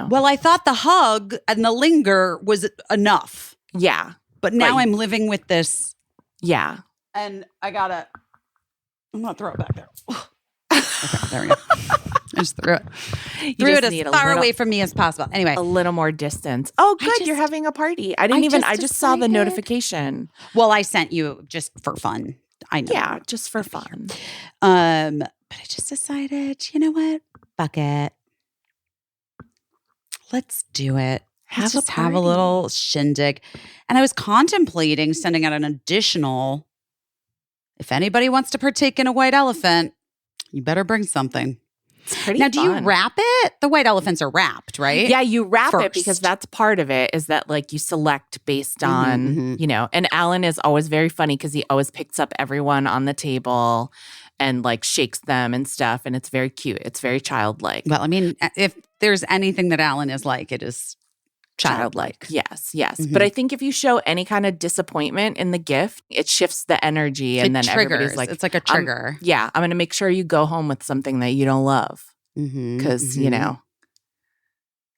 Well, I thought the hug and the linger was enough. Yeah. But now Right. I'm living with this, Yeah. and I'm going to throw it back there. Okay, there we go. I just threw it. You Threw just it need as far away from me as possible. Anyway. a little more distance. Oh, I good. You're just- having a party. I just saw the decided- notification. Well, I sent you just for fun. I know. Yeah. Just for fun. But I just decided, you know what? Fuck it. Let's do it. Let's just have a party. little shindig. And I was contemplating sending out an additional, if anybody wants to partake in a white elephant, you better bring something. It's pretty Now, do you fun. wrap it? The white elephants are wrapped, right? Yeah, you wrap it because First. that's part of it is that like you select based on, mhm. and Alan is always very funny because he always picks up everyone on the table and like shakes them and stuff. And it's very cute. It's very childlike. Well, I mean, if there's anything that Alan is like, it is childlike. Yes. Mhm. But I think if you show any kind of disappointment in the gift, it shifts the energy, and It then triggers. everybody's like, It's like a trigger. I'm going to make sure you go home with something that you don't love, because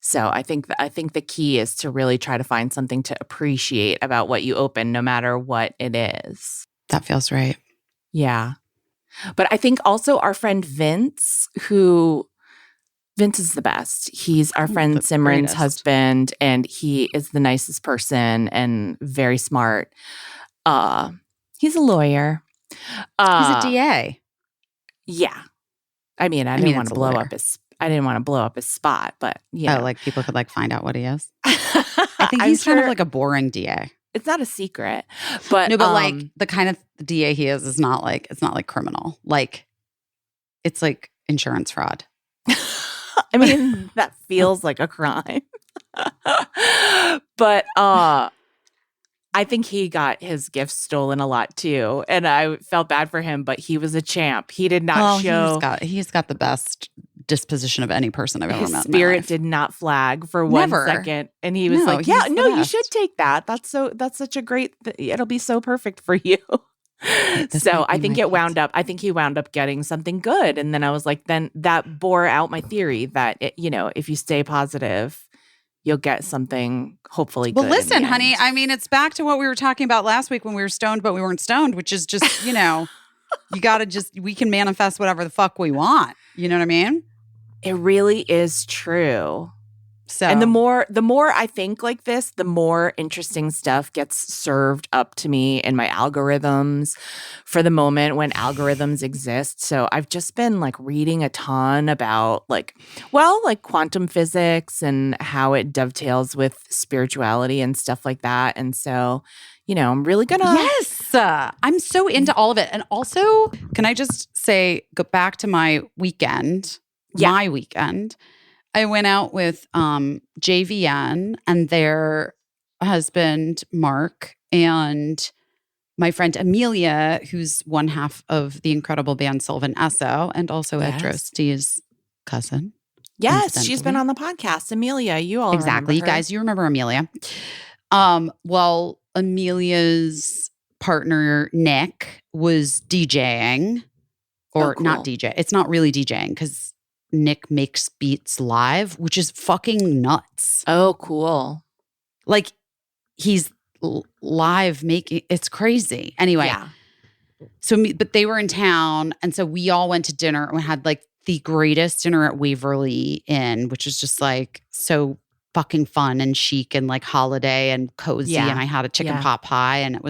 So I think the key is to really try to find something to appreciate about what you open, no matter what it is. That feels right. Yeah. But I think also our friend Vince is the best. He's our friend the Simran's greatest. husband, and he is the nicest person and very smart. He's a lawyer. He's a DA. Yeah. I mean, I didn't want to blow up his spot, but like people could like find out what he is. I think he's kind of like a boring DA. It's not a secret, but no, but like the kind of DA he is not like, it's not like criminal. Like it's like insurance fraud. I mean, that feels like a crime. But I think he got his gifts stolen a lot too, and I felt bad for him. But he was a champ. He did not show. He's got the best disposition of any person I've ever met. His spirit did not flag for 1 second, and he was like, "Yeah, no, you should take that. That's such a great. It'll be so perfect for you." So I think he wound up getting something good, and then I was like, then that bore out my theory that if you stay positive, you'll get something hopefully good. Well, listen, honey, I mean, it's back to what we were talking about last week when we were stoned, but we weren't stoned, which is just, you got to we can manifest whatever the fuck we want. You know what I mean? It really is true. So, and the more I think like this, the more interesting stuff gets served up to me in my algorithms for the moment when algorithms exist. So I've just been like reading a ton about like quantum physics and how it dovetails with spirituality and stuff like that. And so, I'm really gonna. Yes, I'm so into all of it. And also, can I just say, go back to my weekend? Yeah. My weekend. I went out with JVN and their husband, Mark, and my friend Amelia, who's one half of the incredible band Sylvan Esso, and also Ed Drosty's cousin. Yes, she's been on the podcast. Amelia, you all exactly. You remember her. guys, you remember Amelia. Well, Amelia's partner, Nick, was DJing. Or not DJ. It's not really DJing because Nick makes beats live, which is fucking nuts. Oh, cool. Like he's live making, it's crazy. Anyway, but they were in town. And so we all went to dinner and we had like the greatest dinner at Waverly Inn, which is just like so fucking fun and chic and like holiday and cozy. Yeah. And I had a chicken pot pie and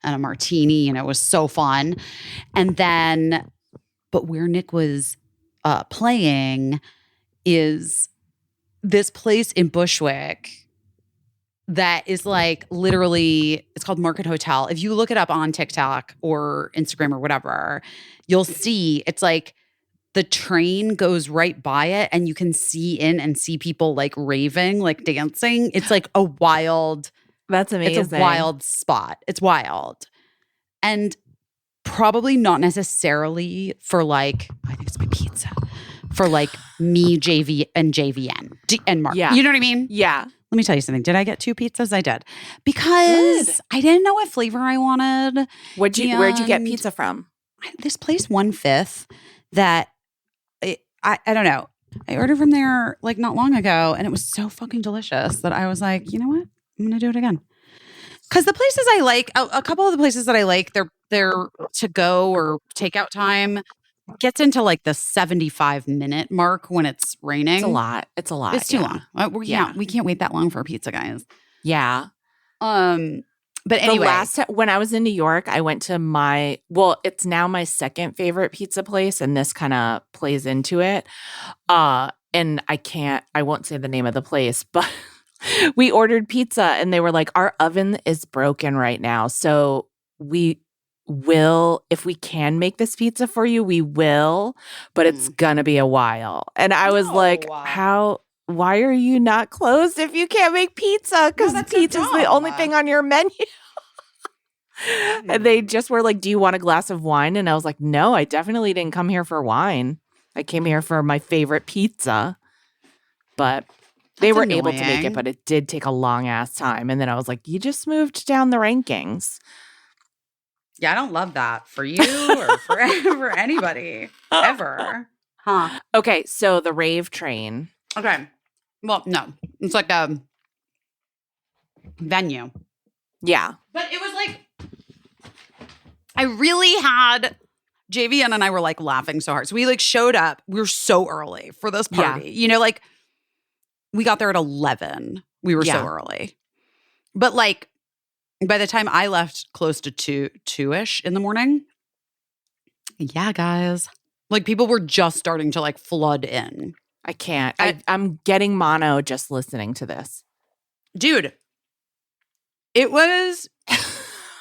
a martini and it was so fun. And then, but where Nick was playing is this place in Bushwick that is like literally, it's called Market Hotel. If you look it up on TikTok or Instagram or whatever, you'll see it's like the train goes right by it and you can see in and see people like raving, like dancing. It's like a wild. That's amazing. It's a wild spot. It's wild. And probably not necessarily for like, I think it's my pizza, for like me, JV, and JVN and Mark. Yeah. You know what I mean? Yeah. Let me tell you something. Did I get 2 pizzas? I did. Because I didn't know what flavor I wanted. Where'd you get pizza from? This place, 1/5, that I don't know. I ordered from there like not long ago and it was so fucking delicious that I was like, you know what? I'm going to do it again. Because the places I like, a couple of the places that I like, they're to go or takeout time gets into like the 75-minute mark when it's raining. It's a lot. It's too long. We can't wait that long for a pizza, guys. Yeah. But anyway, the last time when I was in New York, I went to it's now my second favorite pizza place, and this kind of plays into it. And I won't say the name of the place, but we ordered pizza and they were like, our oven is broken right now. So we will, if we can make this pizza for you, we will, but it's gonna be a while. And I was like, why are you not closed if you can't make pizza? Because pizza is the only thing on your menu. And they just were like, do you want a glass of wine? And I was like, no, I definitely didn't come here for wine. I came here for my favorite pizza. But They That's were able to make annoying. it, but it did take a long ass time. And then I was like, you just moved down the rankings. Yeah, I don't love that for you or for anybody ever. Huh. Okay, so the rave train. Okay. Well, no. It's like a venue. Yeah. But it was like I really had JVN and I were like laughing so hard. So we like showed up. We were so early for this Yeah. party. You know, like we got there at 11. We were so Yeah. early. But like by the time I left close to 2-ish in the morning, yeah, guys. Like people were just starting to like flood in. I can't. I'm getting mono just listening to this. Dude, it was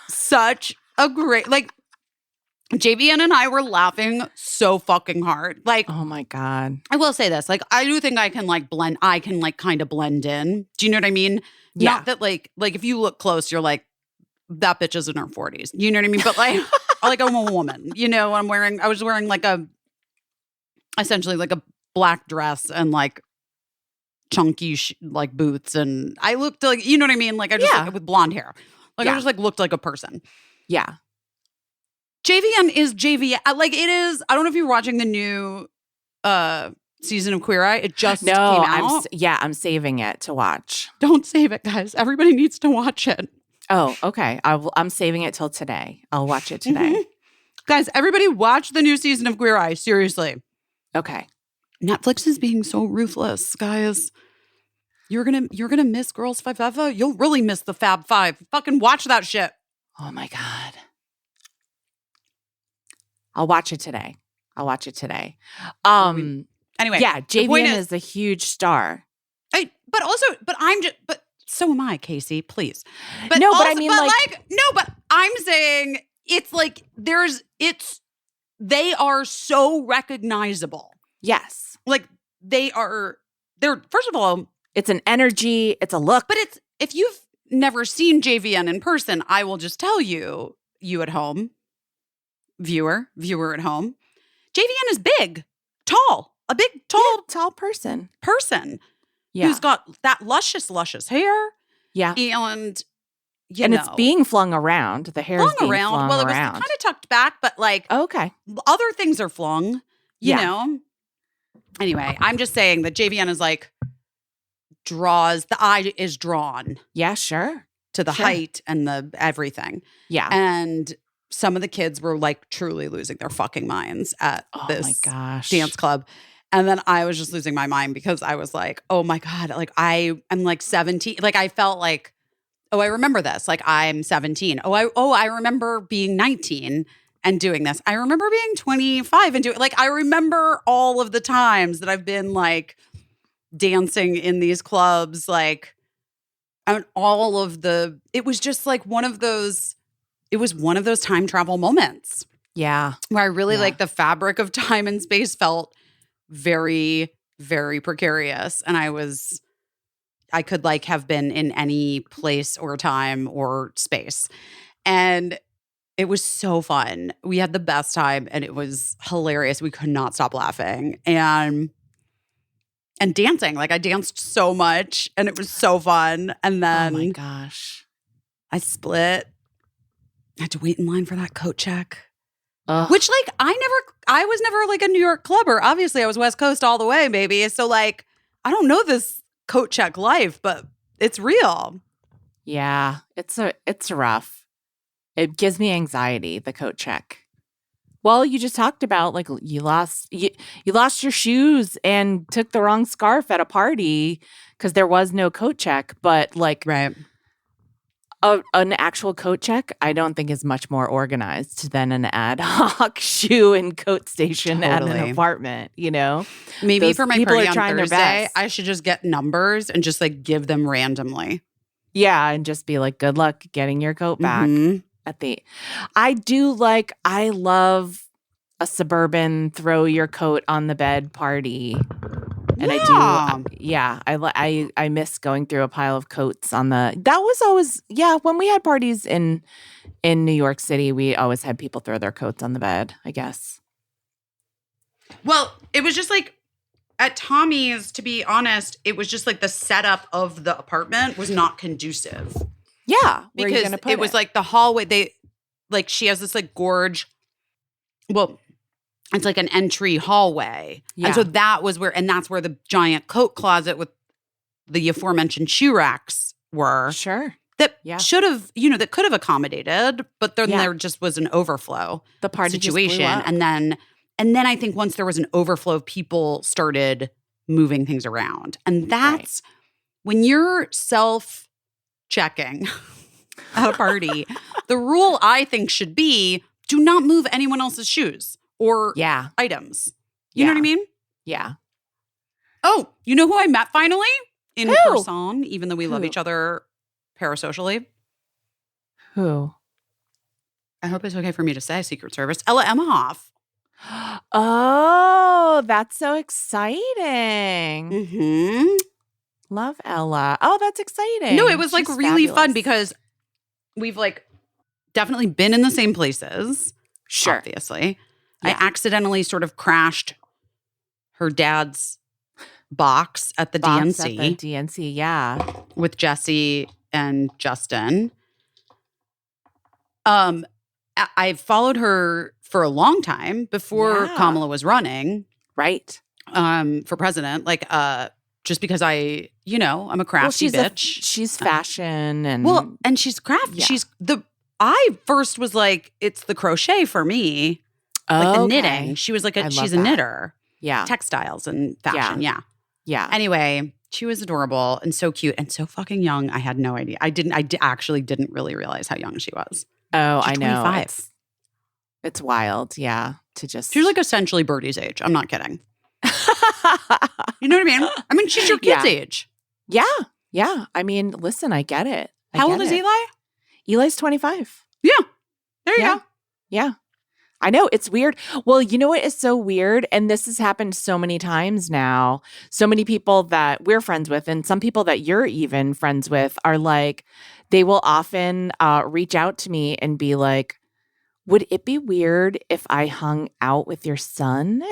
such a great, like, JVN and I were laughing so fucking hard. Like, Oh my God. I will say this, like, I do think I can like kind of blend in. Do you know what I mean? Yeah. Not that like if you look close, you're like, that bitch is in her 40s. You know what I mean? But like, like I'm a woman, you know, I was wearing like essentially like a black dress and like chunky like boots. And I looked like, you know what I mean? Like I just like, with blonde hair. Like I just like looked like a person. Yeah. JVN is JVN. Like it is. I don't know if you're watching the new season of Queer Eye. It just came out. I'm saving it to watch. Don't save it, guys. Everybody needs to watch it. Oh, okay. I'm saving it till today. I'll watch it today. Mhm. Guys, everybody watch the new season of Queer Eye. Seriously. Okay. Netflix is being so ruthless, guys. You're gonna miss Girls Five Eva. You'll really miss the Fab Five. Fucking watch that shit. Oh my God. I'll watch it today. Anyway, yeah, JVN is a huge star. But so am I, Caissie, please. But No, but also, I mean, like- no, but I'm saying it's like they are so recognizable. Yes. Like they're first of all, It's an energy, it's a look. but it's if you've never seen JVN in person, I will just tell you at home, viewer at home, JVN is big, tall, a big, tall person. Yeah. Who's got that luscious hair. Yeah. And it's being flung around. The hair is being flung well, it was around. kind of tucked back, but like okay. Other things are flung, you know. Anyway, I'm just saying that JVN is like the eye is drawn. Yeah, sure. To the height and the everything. Yeah. And some of the kids were like truly losing their fucking minds at this dance club. And then I was just losing my mind because I was like, oh my God, like I'm like 17. Like I felt like, oh, I remember this. Like I'm 17. I remember being 19 and doing this. I remember being 25 and doing like I remember all of the times that I've been like dancing in these clubs, like and all of it was just like one of those time travel moments. Yeah. Where I really like the fabric of time and space felt very, very precarious. And I could like have been in any place or time or space. And it was so fun. We had the best time and it was hilarious. We could not stop laughing. And dancing. Like I danced so much and it was so fun. And then oh my gosh. I split. I had to wait in line for that coat check. Ugh. Which like I was never like a New York clubber. Obviously I was West Coast all the way, baby. So like I don't know this coat check life, but it's real. Yeah, it's rough. It gives me anxiety, the coat check. Well, you just talked about like you lost your shoes and took the wrong scarf at a party because there was no coat check. But like an actual coat check, I don't think is much more organized than an ad hoc shoe and coat station at an apartment. You know, maybe for my party on trying Thursday, their best. I should just get numbers and just like give them randomly. Yeah, and just be like, good luck getting your coat back. Mm-hmm. I love a suburban throw your coat on the bed party. And I miss going through a pile of coats that was always, when we had parties in New York City, we always had people throw their coats on the bed, I guess. Well, it was just like, at Tommy's, to be honest, it was just like the setup of the apartment was not conducive. Yeah. Where are you Because gonna put it was like the hallway, she has this like gorge. Well, it's like an entry hallway. Yeah. And so that's where the giant coat closet with the aforementioned shoe racks were. Sure. That Yeah. should have, that could have accommodated, but then Yeah. there just was an overflow The party situation. just blew up. And then I think once there was an overflow, people started moving things around. And that's when you're self-checking at a party, the rule I think should be do not move anyone else's shoes or Yeah. items. You know what I mean? Yeah. Oh, you know who I met finally? In Who? person, even though we love Who? each other parasocially. Who? I hope it's okay for me to say Secret Service. Ella Emhoff. Oh, that's so exciting. Mm-hmm. Love Ella. Oh, that's exciting. No, it was like She's really fun fabulous. because we've like definitely been in the same places. Sure. Obviously. Yeah. I accidentally sort of crashed her dad's box at the Box DNC at the DNC, yeah. with Jesse and Justin. I've followed her for a long time before Yeah. Kamala was running Right. for president. Just because I'm a crafty bitch. She's fashion and And she's crafty. Yeah. I first was like, it's the crochet for me. Like the knitting. She was like I love she's a that. knitter. Yeah. Textiles and fashion. Yeah. Yeah. Anyway, she was adorable and so cute and so fucking young. I had no idea. I actually didn't really realize how young she was. Oh, She's I know. 25. It's wild. Yeah. To just. She's like essentially Birdie's age. I'm not kidding. You know what I mean? I mean, she's your kid's Yeah. age. Yeah. Yeah. I mean, listen, I get it. How old is Eli? Eli's 25. Yeah. There you Yeah. go. Yeah. I know. It's weird. Well, you know what is so weird? And this has happened so many times now. So many people that we're friends with and some people that you're even friends with are like, they will often reach out to me and be like, would it be weird if I hung out with your son?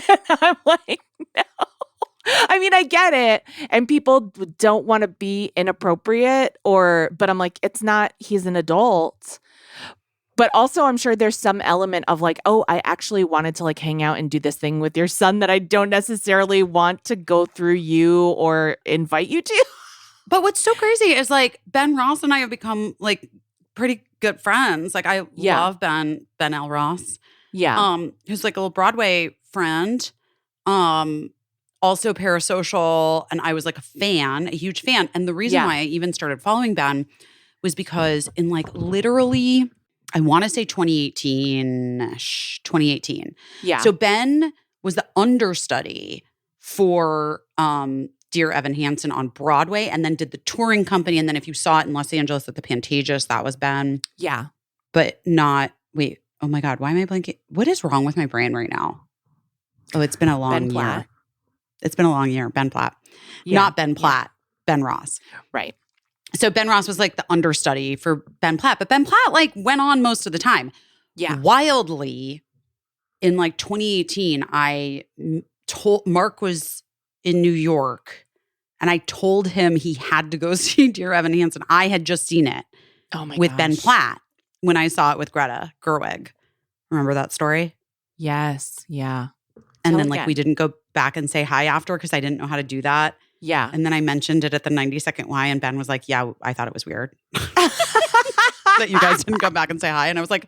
And I'm like, no. I mean, I get it. And people don't want to be inappropriate but I'm like, it's not, he's an adult. But also, I'm sure there's some element of like, oh, I actually wanted to like hang out and do this thing with your son that I don't necessarily want to go through you or invite you to. But what's so crazy is like Ben Ross and I have become like pretty good friends. Like I love Ben L. Ross. Yeah. Who's like a little Broadway friend. Also parasocial. And I was like a huge fan. And the reason why I even started following Ben was because in like literally, I want to say 2018-ish, 2018. Yeah. So Ben was the understudy for Dear Evan Hansen on Broadway and then did the touring company. And then if you saw it in Los Angeles at the Pantages, that was Ben. Yeah. But oh my God, why am I blanking? What is wrong with my brain right now? Oh, it's been a long Ben year. Platt. It's been a long year. Ben Platt. Yeah. Not Ben Platt, Ben Ross. Right. So Ben Ross was like the understudy for Ben Platt, but Ben Platt like went on most of the time. Yeah. Wildly, in like 2018, I told Mark was in New York and I told him he had to go see Dear Evan Hansen. I had just seen it with Ben Platt when I saw it with Greta Gerwig. Remember that story? Yes. Yeah. And Tell then again. like we didn't go back and say hi after because I didn't know how to do that. Yeah. And then I mentioned it at the 90-second why and Ben was like, yeah, I thought it was weird that you guys didn't come back and say hi. And I was like,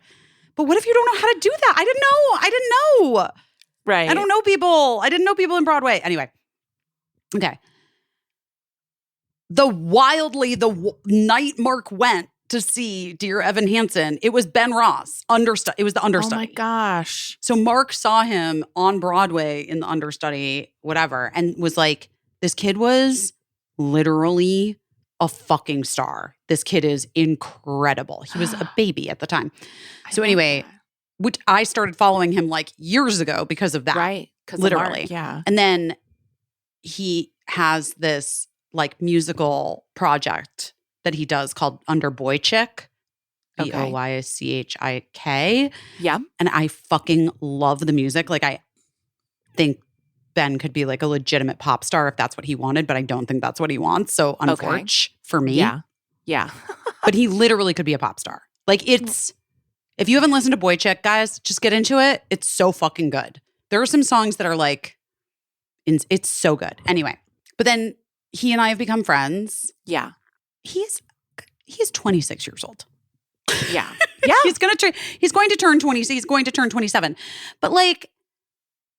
but what if you don't know how to do that? I didn't know. Right. I don't know people. I didn't know people in Broadway. Anyway. Okay. The night Mark went to see Dear Evan Hansen, it was Ben Ross. It was the understudy. Oh my gosh. So Mark saw him on Broadway in the understudy, whatever, and was like, this kid was literally a fucking star. This kid is incredible. He was a baby at the time. So anyway, which I started following him like years ago because of that. Right. Literally. Yeah. And then he has this like musical project that he does called Under Boy Chick. Boychik. Yeah. And I fucking love the music. Like I think Ben could be like a legitimate pop star if that's what he wanted, but I don't think that's what he wants. So unfortunate for me. Yeah. Yeah. But he literally could be a pop star. Like if you haven't listened to Boy Chick, guys, just get into it. It's so fucking good. There are some songs that are like, it's so good. Anyway, but then he and I have become friends. Yeah. He's 26 years old. Yeah. Yeah. He's going to turn 20. He's going to turn 27. But like,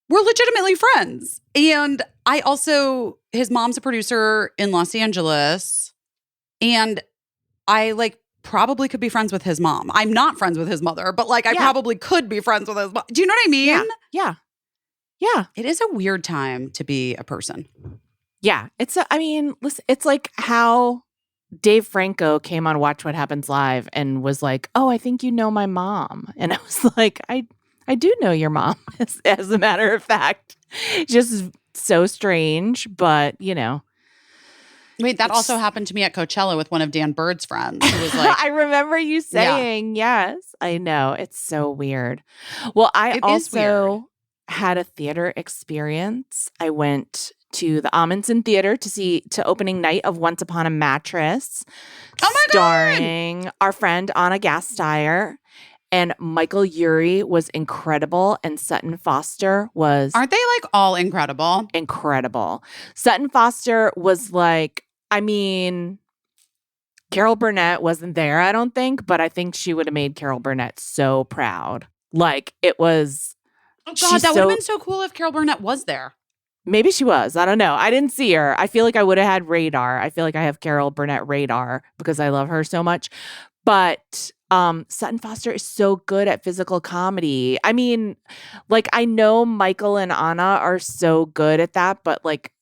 we're legitimately friends. And I also, his mom's a producer in Los Angeles. And I like probably could be friends with his mom. I'm not friends with his mother, but like I probably could be friends with his mom. Do you know what I mean? Yeah. Yeah. Yeah. It is a weird time to be a person. Yeah. Listen, it's like how Dave Franco came on Watch What Happens Live and was like, "Oh, I think you know my mom." And I was like, I do know your mom, as a matter of fact. Just so strange, but you know. Wait, that also happened to me at Coachella with one of Dan Bird's friends. Who was like, I remember you saying, yes. I know. It's so weird. Well, I also had a theater experience. I went to the Amundsen Theater to opening night of Once Upon a Mattress. Oh my starring our friend Anna Gasteyer. And Michael Urie was incredible. And Sutton Foster was... Aren't they like all incredible? Incredible. Sutton Foster was like, Carol Burnett wasn't there, I don't think, but I think she would have made Carol Burnett so proud. Like, it was... Oh, God, that would have been so cool if Carol Burnett was there. Maybe she was. I don't know. I didn't see her. I feel like I would have had radar. I feel like I have Carol Burnett radar because I love her so much. But Sutton Foster is so good at physical comedy. I mean, like, I know Michael and Anna are so good at that, but like,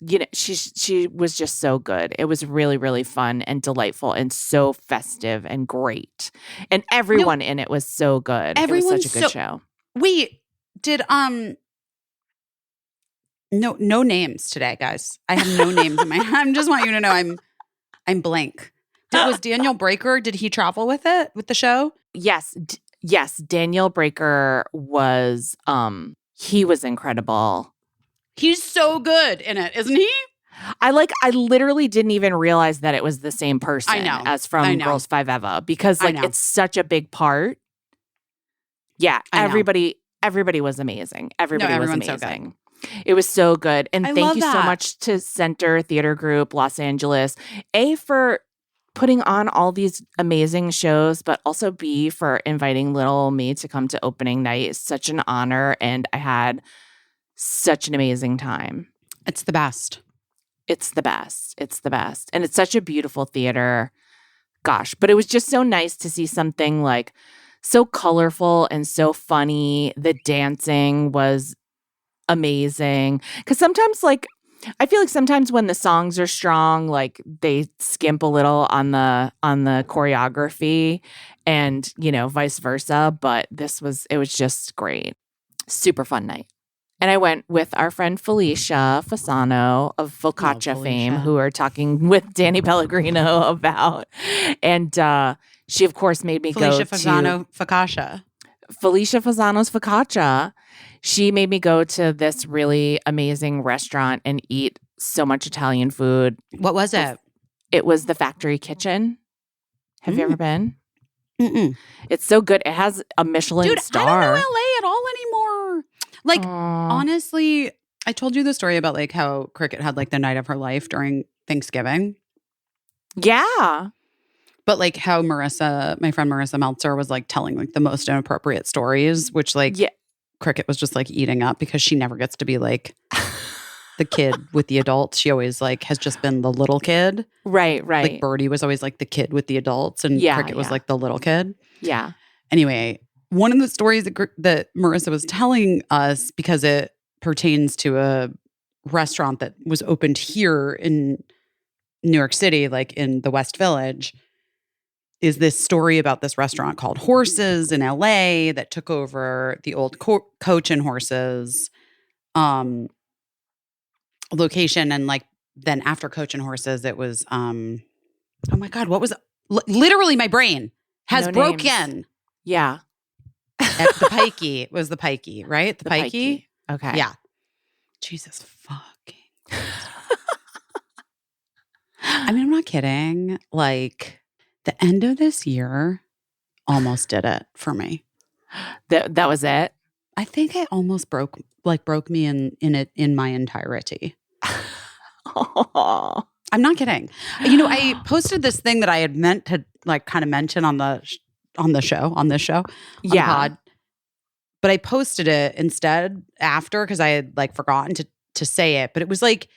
you know, she was just so good. It was really, really fun and delightful and so festive and great. And everyone in it was so good. It was such a good show. We did no names today, guys. I have no names in my head. I just want you to know I'm blank. Was Daniel Breaker, did he travel with the show? Yes. Yes, Daniel Breaker was he was incredible. He's so good in it, isn't he? I literally didn't even realize that it was the same person as from Girls Five Eva because like it's such a big part. Yeah, everybody was amazing. Everybody was amazing. It was so good. And thank you so much to Center Theater Group Los Angeles, A, for putting on all these amazing shows, but also B, for inviting little me to come to opening night. It's such an honor, and I had such an amazing time. It's the best. It's the best. It's the best. And it's such a beautiful theater. Gosh, but it was just so nice to see something like so colorful and so funny. The dancing was amazing. Because sometimes, like, I feel like sometimes when the songs are strong, like they skimp a little on the choreography, and you know, vice versa. But it was just great. Super fun night. And I went with our friend Felicia Fasano of Focaccia fame, who we're talking with Danny Pellegrino about. And she, of course, made me Felicia Focaccia. Felicia Fasano's Focaccia. She made me go to this really amazing restaurant and eat so much Italian food. What was it? It was the Factory Kitchen. Have you ever been? Mm-mm. It's so good. It has a Michelin star. I don't know LA at all anymore. Like, honestly, I told you the story about like how Cricket had like the night of her life during Thanksgiving. Yeah. But like how my friend Marissa Meltzer was like telling like the most inappropriate stories, which like Cricket was just like eating up because she never gets to be like the kid with the adults. She always like has just been the little kid. Right. Like Birdie was always like the kid with the adults, and Cricket was like the little kid. Yeah. Anyway, one of the stories that Marissa was telling us, because it pertains to a restaurant that was opened here in New York City, like in the West Village, is this story about this restaurant called Horses in LA that took over the old Coach and Horses location. And like, then after Coach and Horses, it was, oh my God, what was, literally my brain has broken. Names. Yeah. At the Pikey. It was the Pikey, right? The Pikey? Okay. Yeah. Jesus fucking. I mean, I'm not kidding. Like the end of this year almost did it for me. That was it. I think it almost broke me in my entirety. Oh, I'm not kidding. You know, I posted this thing that I had meant to like kind of mention on this show, on the pod. But I posted it instead after because I had like forgotten to say it. But it was like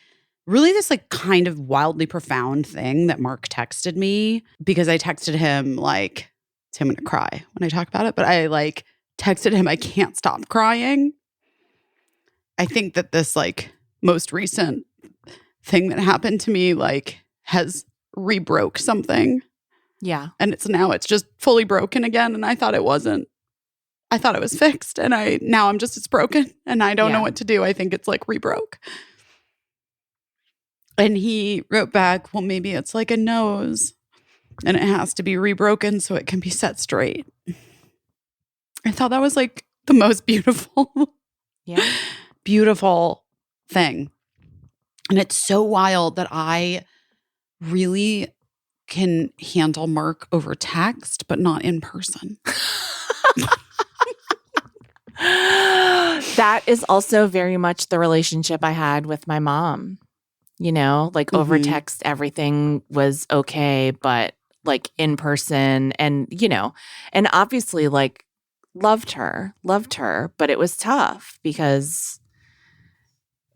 really this like kind of wildly profound thing that Mark texted me because I texted him like, I'm going to cry when I talk about it. But I like texted him, I can't stop crying. I think that this like most recent thing that happened to me like has rebroke something. yeah. And it's just fully broken again. And I thought it wasn't. I thought it was fixed. And now I'm just, it's broken and I don't know what to do. I think it's like rebroke. And he wrote back, well, maybe it's like a nose and it has to be rebroken so it can be set straight. I thought that was like the most beautiful, beautiful thing. And it's so wild that I really can handle Mark over text, but not in person. That is also very much the relationship I had with my mom. You know, like over text, everything was okay, but like in person and, you know, and obviously like loved her, but it was tough because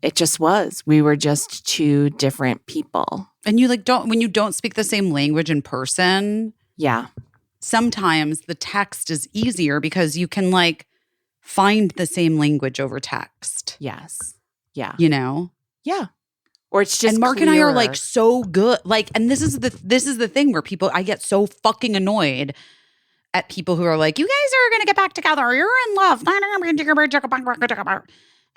it just was. We were just two different people. And you like when you don't speak the same language in person. Yeah. Sometimes the text is easier because you can like find the same language over text. Yes. Yeah. You know? Yeah. Or it's just and Mark clearer. and I are like so good. Like, and this is the thing where I get so fucking annoyed at people who are like, you guys are gonna get back together. You're in love. And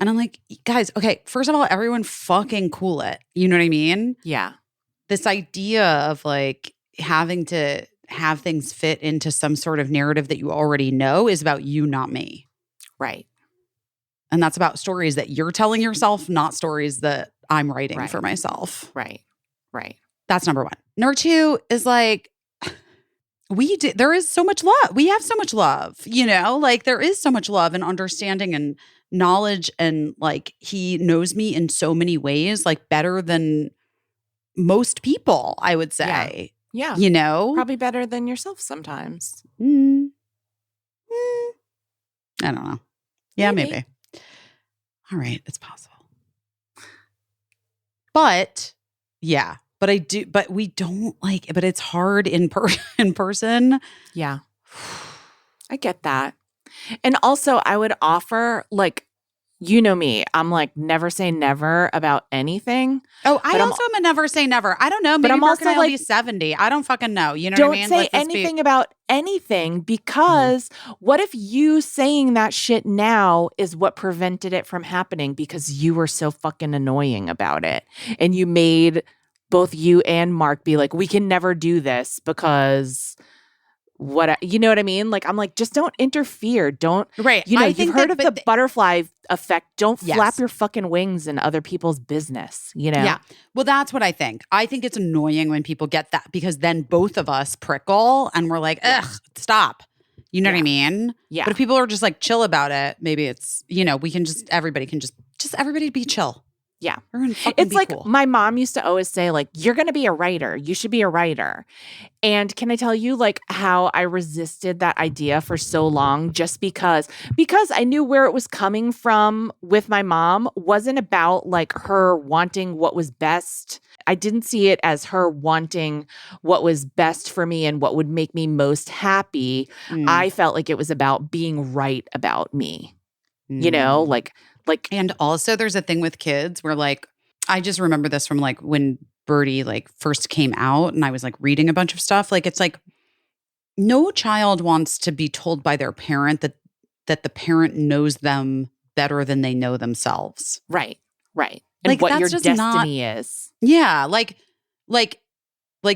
I'm like, guys, okay, first of all, everyone fucking cool it. You know what I mean? Yeah. This idea of like having to have things fit into some sort of narrative that you already know is about you, not me. Right. And that's about stories that you're telling yourself, not stories that I'm writing for myself. Right. That's number one. Number two is like, there is so much love. We have so much love, you know, like there is so much love and understanding and knowledge. And like, he knows me in so many ways, like better than most people, I would say. Yeah. You know? Probably better than yourself sometimes. I don't know. Yeah, maybe. All right. It's possible. But yeah, but we don't like, but it's hard in person. Yeah. I get that. And also I would offer like, you know me, I'm like never say never about anything. Oh, I also am a never say never. I don't know. Maybe Mark and I will be 70. I don't fucking know. You know what I mean? Don't say anything about anything because what if you saying that shit now is what prevented it from happening because you were so fucking annoying about it. And you made both you and Mark be like, we can never do this because you know what I mean? Like, I'm like, just don't interfere. Don't, right. You know, you've heard of the butterfly effect. Don't flap your fucking wings in other people's business, you know? Yeah. Well, that's what I think. I think it's annoying when people get that because then both of us prickle and we're like, ugh, stop. You know what I mean? Yeah. But if people are just like chill about it, maybe it's, you know, everybody can just everybody be chill. Yeah. It's like cool. My mom used to always say like, you're going to be a writer. You should be a writer. And can I tell you like how I resisted that idea for so long just because I knew where it was coming from with my mom wasn't about like her wanting what was best. I didn't see it as her wanting what was best for me and what would make me most happy. I felt like it was about being right about me, you know, like, and also there's a thing with kids where like, I just remember this from like when Birdie like first came out and I was like reading a bunch of stuff. Like, it's like no child wants to be told by their parent that the parent knows them better than they know themselves. Right. And like, what your destiny is. Yeah. Like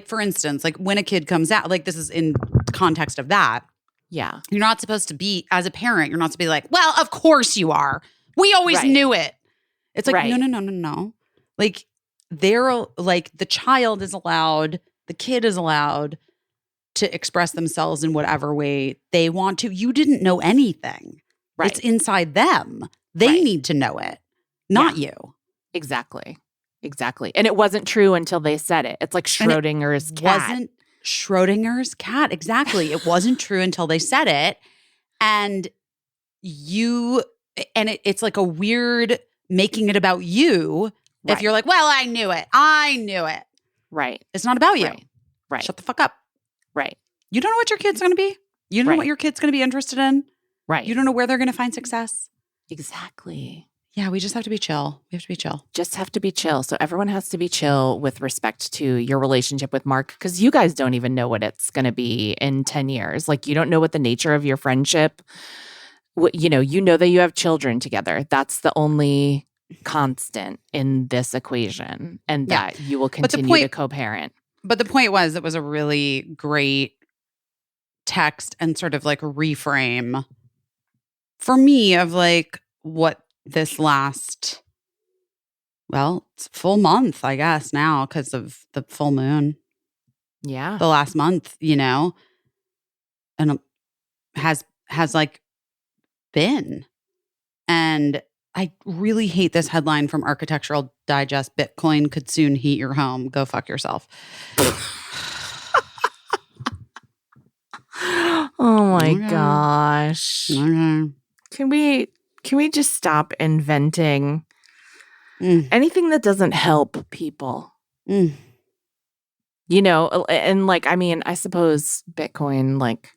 for instance, like when a kid comes out, like this is in context of that. Yeah. You're not supposed to be, as a parent, you're not supposed to be like, well, of course you are. We always knew it. It's like, Right. no. Like, they're like, the child is allowed, the kid is allowed to express themselves in whatever way they want to. You didn't know anything. Right. It's inside them. They Right. need to know it, not you. Exactly. And it wasn't true until they said it. It's like Schrodinger's cat. Wasn't Schrodinger's cat. Exactly. It wasn't true until they said it. And it's like a weird making it about you. If you're like, well, I knew it. Right. It's not about you. Right. Shut the fuck up. Right. You don't know what your kid's going to be. You don't know what your kid's going to be interested in. Right. You don't know where they're going to find success. Exactly. Yeah, we just have to be chill. We have to be chill. Just have to be chill. So everyone has to be chill with respect to your relationship with Mark, because you guys don't even know what it's going to be in 10 years. Like, you don't know what the nature of your friendship, you know that you have children together. That's the only constant in this equation, and that you will continue to co-parent. But the point was, it was a really great text and sort of like reframe for me of like what this last, well, it's a full month, I guess, now because of the full moon. Yeah. The last month, and has like been. And I really hate this headline from Architectural Digest: Bitcoin could soon heat your home. Go fuck yourself. Oh my gosh. Okay. Can we just stop inventing anything that doesn't help people? And like, I mean, I suppose Bitcoin, like,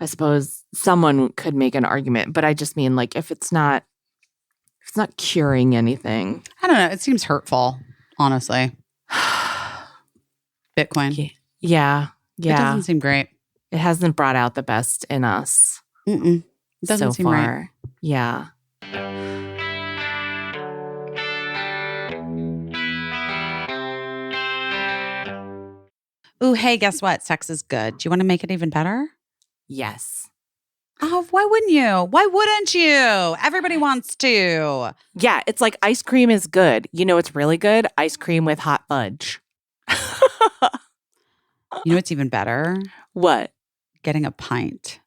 I suppose someone could make an argument, but I just mean, like, if it's not curing anything. I don't know. It seems hurtful, honestly. Bitcoin. Yeah. It doesn't seem great. It hasn't brought out the best in us. It doesn't seem far. right. Yeah. Ooh, hey, guess what? Sex is good. Do you want to make it even better? Yes. Oh, why wouldn't you? Why wouldn't you? Everybody wants to. Yeah, it's like ice cream is good. You know, it's really good. Ice cream with hot fudge. You know what's even better? What? Getting a pint.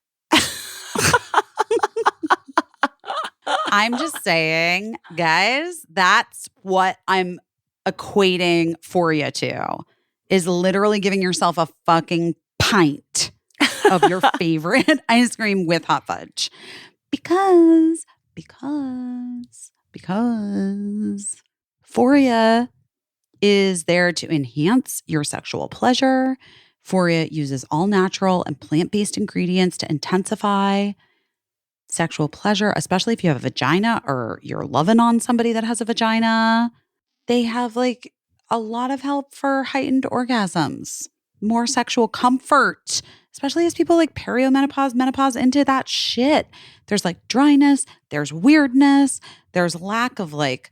I'm just saying, guys, that's what I'm equating Foria to, is literally giving yourself a fucking pint of your favorite ice cream with hot fudge. Because Foria is there to enhance your sexual pleasure. Foria uses all natural and plant-based ingredients to intensify sexual pleasure, especially if you have a vagina or you're loving on somebody that has a vagina. They have like a lot of help for heightened orgasms, more sexual comfort, especially as people like perimenopause, menopause into that shit. There's like dryness, there's weirdness, there's lack of like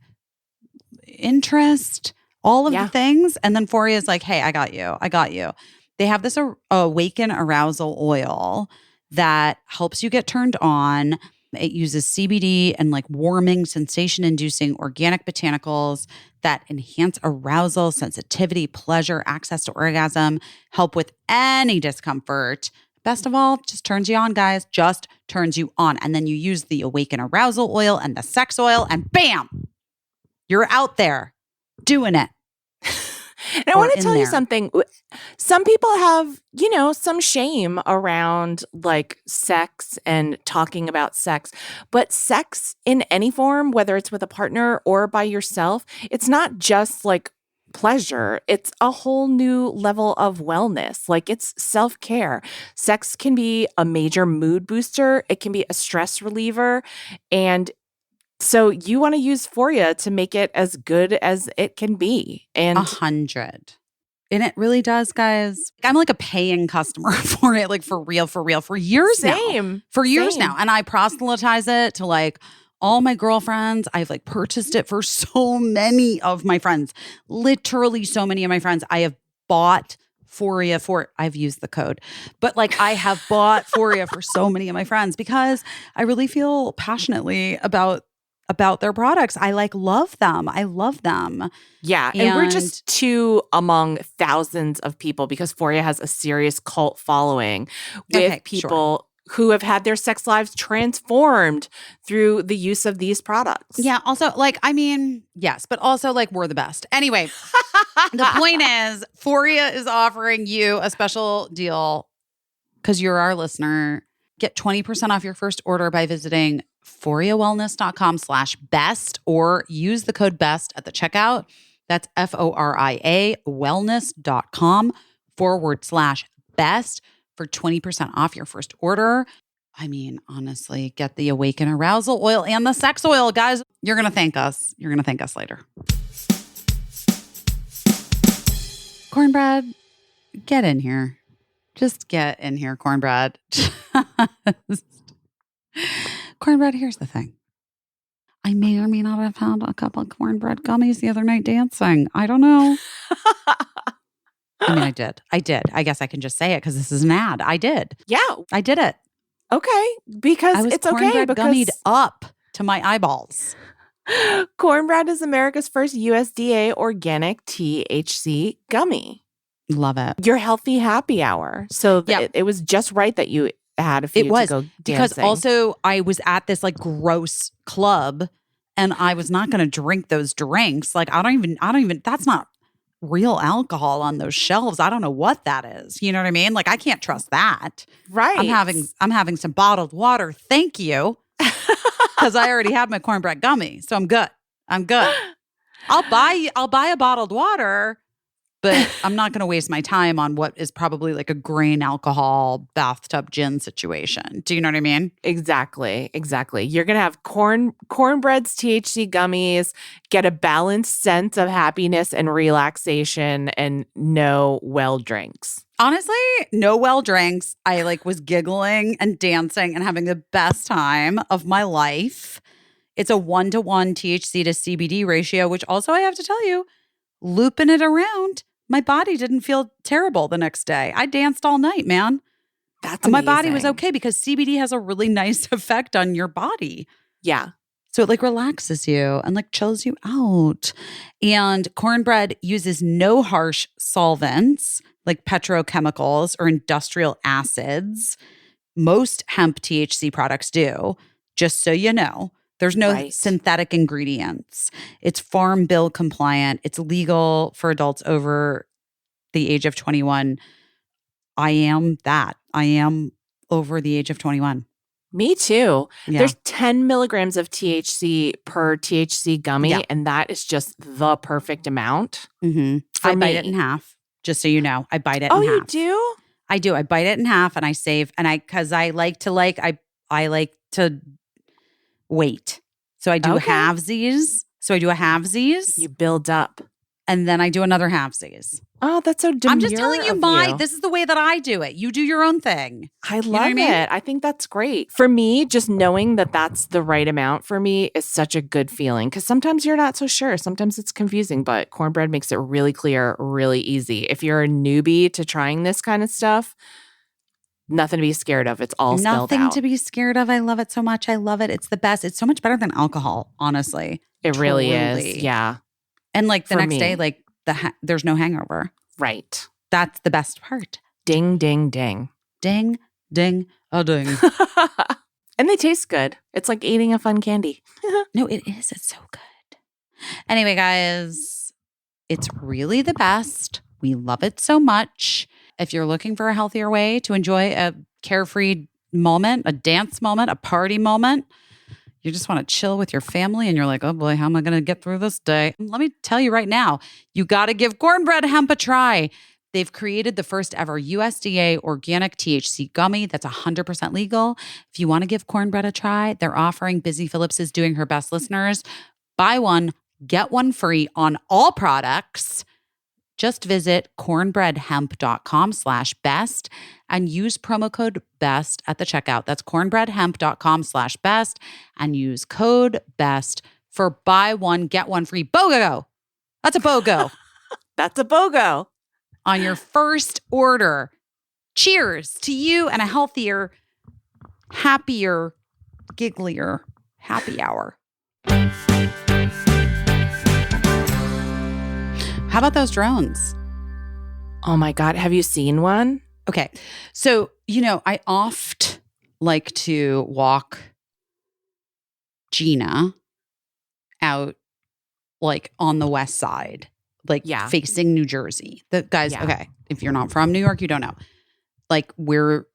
interest, all of the things. And then Foria is like, hey, I got you. They have this Awaken Arousal Oil that helps you get turned on. It uses CBD and like warming, sensation-inducing organic botanicals that enhance arousal, sensitivity, pleasure, access to orgasm, help with any discomfort. Best of all, just turns you on, guys. Just turns you on. And then you use the Awaken Arousal Oil and the sex oil, and bam, you're out there doing it. And I want to tell you something. Some people have, some shame around like sex and talking about sex. But sex in any form, whether it's with a partner or by yourself, it's not just like pleasure. It's a whole new level of wellness. Like, it's self-care. Sex can be a major mood booster. It can be a stress reliever. And so you want to use Foria to make it as good as it can be. And 100. And it really does, guys. I'm like a paying customer for it, like for real, for years now. For years now. And I proselytize it to like all my girlfriends. I've like purchased it for so many of my friends. Literally so many of my friends. I have bought Foria for, I've used the code, but like I have bought Foria for so many of my friends because I really feel passionately about about their products. I love them. I love them. Yeah. And we're just two among thousands of people because Foria has a serious cult following with people who have had their sex lives transformed through the use of these products. Yeah. Also, yes, but also we're the best. Anyway, the point is, Foria is offering you a special deal because you're our listener. Get 20% off your first order by visiting foriawellness.com/best or use the code BEST at the checkout. That's FORIA wellness.com/best for 20% off your first order. Honestly, get the Awaken Arousal Oil and the Sex Oil, guys. You're going to thank us. You're going to thank us later. Cornbread, get in here. Just get in here, Cornbread. Cornbread, here's the thing. I may or may not have had a couple of cornbread gummies the other night dancing. I don't know. I did. I guess I can just say it because this is an ad. I did. Yeah. I did it. Okay. Because I was it's okay. Because gummied up to my eyeballs. Cornbread is America's first USDA organic THC gummy. Love it. Your healthy happy hour. So it was just right that you had a few to go dancing. Because also I was at this gross club and I was not going to drink those drinks. I don't even, that's not real alcohol on those shelves. I don't know what that is. You know what I mean? I can't trust that. Right. I'm having some bottled water. Thank you. Because I already had my cornbread gummy. So I'm good. I'll buy a bottled water, but I'm not going to waste my time on what is probably a grain alcohol bathtub gin situation. Do you know what I mean? Exactly. You're going to have cornbread's THC gummies, get a balanced sense of happiness and relaxation, and no well drinks. Honestly, no well drinks. I was giggling and dancing and having the best time of my life. It's a 1-to-1 THC to CBD ratio, which also I have to tell you, looping it around, my body didn't feel terrible the next day. I danced all night, man. That's and my amazing. body was okay because CBD has a really nice effect on your body. Yeah. So it relaxes you and chills you out. And cornbread uses no harsh solvents like petrochemicals or industrial acids. Most hemp THC products do, just so you know. There's no synthetic ingredients. It's Farm Bill compliant. It's legal for adults over the age of 21. I am that. I am over the age of 21. Me too. Yeah. There's 10 milligrams of THC per THC gummy, and that is just the perfect amount. Mm-hmm. I bite it in half, just so you know. I bite it in half. Oh, you do? I do. I bite it in half and I save, and because I like to I like to wait. So I do halvesies. You build up. And then I do another halvesies. Oh, that's so demure. I'm just telling you this is the way that I do it. You do your own thing. I love it. I think that's great. For me, just knowing that that's the right amount for me is such a good feeling because sometimes you're not so sure. Sometimes it's confusing, but cornbread makes it really clear, really easy. If you're a newbie to trying this kind of stuff, nothing to be scared of. It's all spelled out. Nothing to be scared of. I love it so much. I love it. It's the best. It's so much better than alcohol, honestly. It really is. Yeah. And the next day, there's no hangover. Right. That's the best part. Ding, ding, ding. Ding, ding, a ding. And they taste good. It's like eating a fun candy. No, it is. It's so good. Anyway, guys, it's really the best. We love it so much. If you're looking for a healthier way to enjoy a carefree moment, a dance moment, a party moment, you just want to chill with your family and you're like, oh boy, how am I going to get through this day? Let me tell you right now, you got to give cornbread hemp a try. They've created the first ever USDA organic THC gummy that's 100% legal. If you want to give cornbread a try, they're offering Busy Phillips is doing her best listeners. Buy one, get one free on all products. Just visit cornbreadhemp.com/best and use promo code BEST at the checkout. That's cornbreadhemp.com/best and use code BEST for buy one, get one free. BOGO. That's a BOGO. That's a BOGO. On your first order. Cheers to you and a healthier, happier, gigglier happy hour. How about those drones? Oh my God. Have you seen one? Okay. So, I oft like to walk Gina out like on the west side, like Yeah. facing New Jersey. The guys, Yeah. okay, if you're not from New York, you don't know. Like where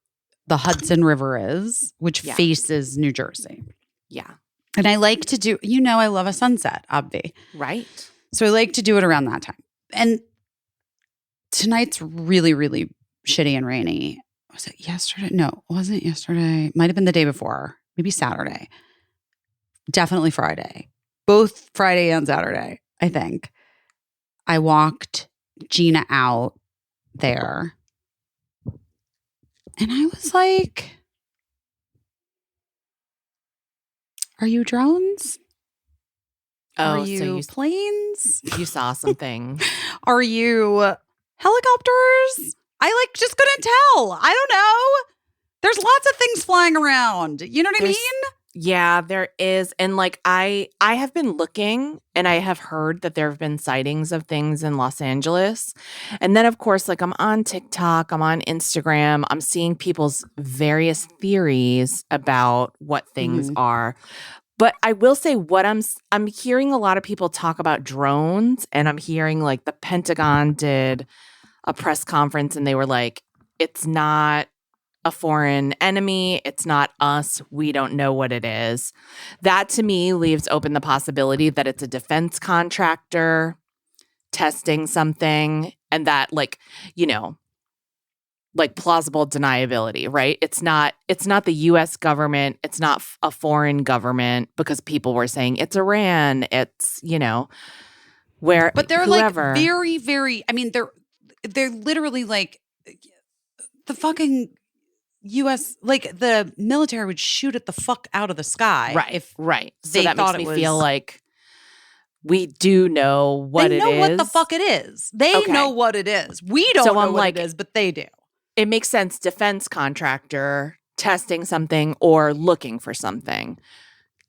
the Hudson River is, which Yeah. faces New Jersey. Yeah. And I like to do, I love a sunset, Obvi. Right. So I like to do it around that time. And tonight's really, really shitty and rainy. Was it yesterday? No, it wasn't yesterday. Might have been the day before. Maybe Saturday. Definitely Friday. Both Friday and Saturday, I think. I walked Gina out there. And I was like, are you drones? Are Oh, you so planes? you saw something. Are you helicopters? I just couldn't tell. I don't know. There's lots of things flying around. You know what I There's- mean? Yeah, there is. And like I have been looking and I have heard that there have been sightings of things in Los Angeles. And then of course, like I'm on TikTok, I'm on Instagram, I'm seeing people's various theories about what things are. But I will say what I'm hearing a lot of people talk about drones, and I'm hearing like the Pentagon did a press conference and they were like, it's not a foreign enemy. It's not us. We don't know what it is. That to me leaves open the possibility that it's a defense contractor testing something, and that like plausible deniability, right? It's not the US government. It's not a foreign government, because people were saying it's Iran. It's, where But they're whoever. like very, very, I mean, they're literally like the fucking US, like the military would shoot it the fuck out of the sky. Right. So they that thought makes it me feel was- like we do know what they it is. know what the fuck it is. They Okay. know what it is. We don't So know I'm what like- it is, but they do. It makes sense. Defense contractor testing something or looking for something.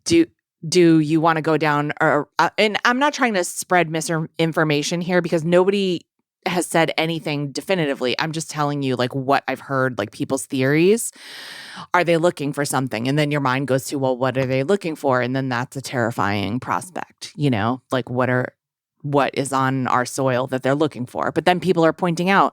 Do you want to go down or and I'm not trying to spread misinformation here, because nobody has said anything definitively. I'm just telling you like what I've heard, like people's theories. Are they looking for something? And then your mind goes to, well, what are they looking for? And then that's a terrifying prospect, like what is on our soil that they're looking for. But then people are pointing out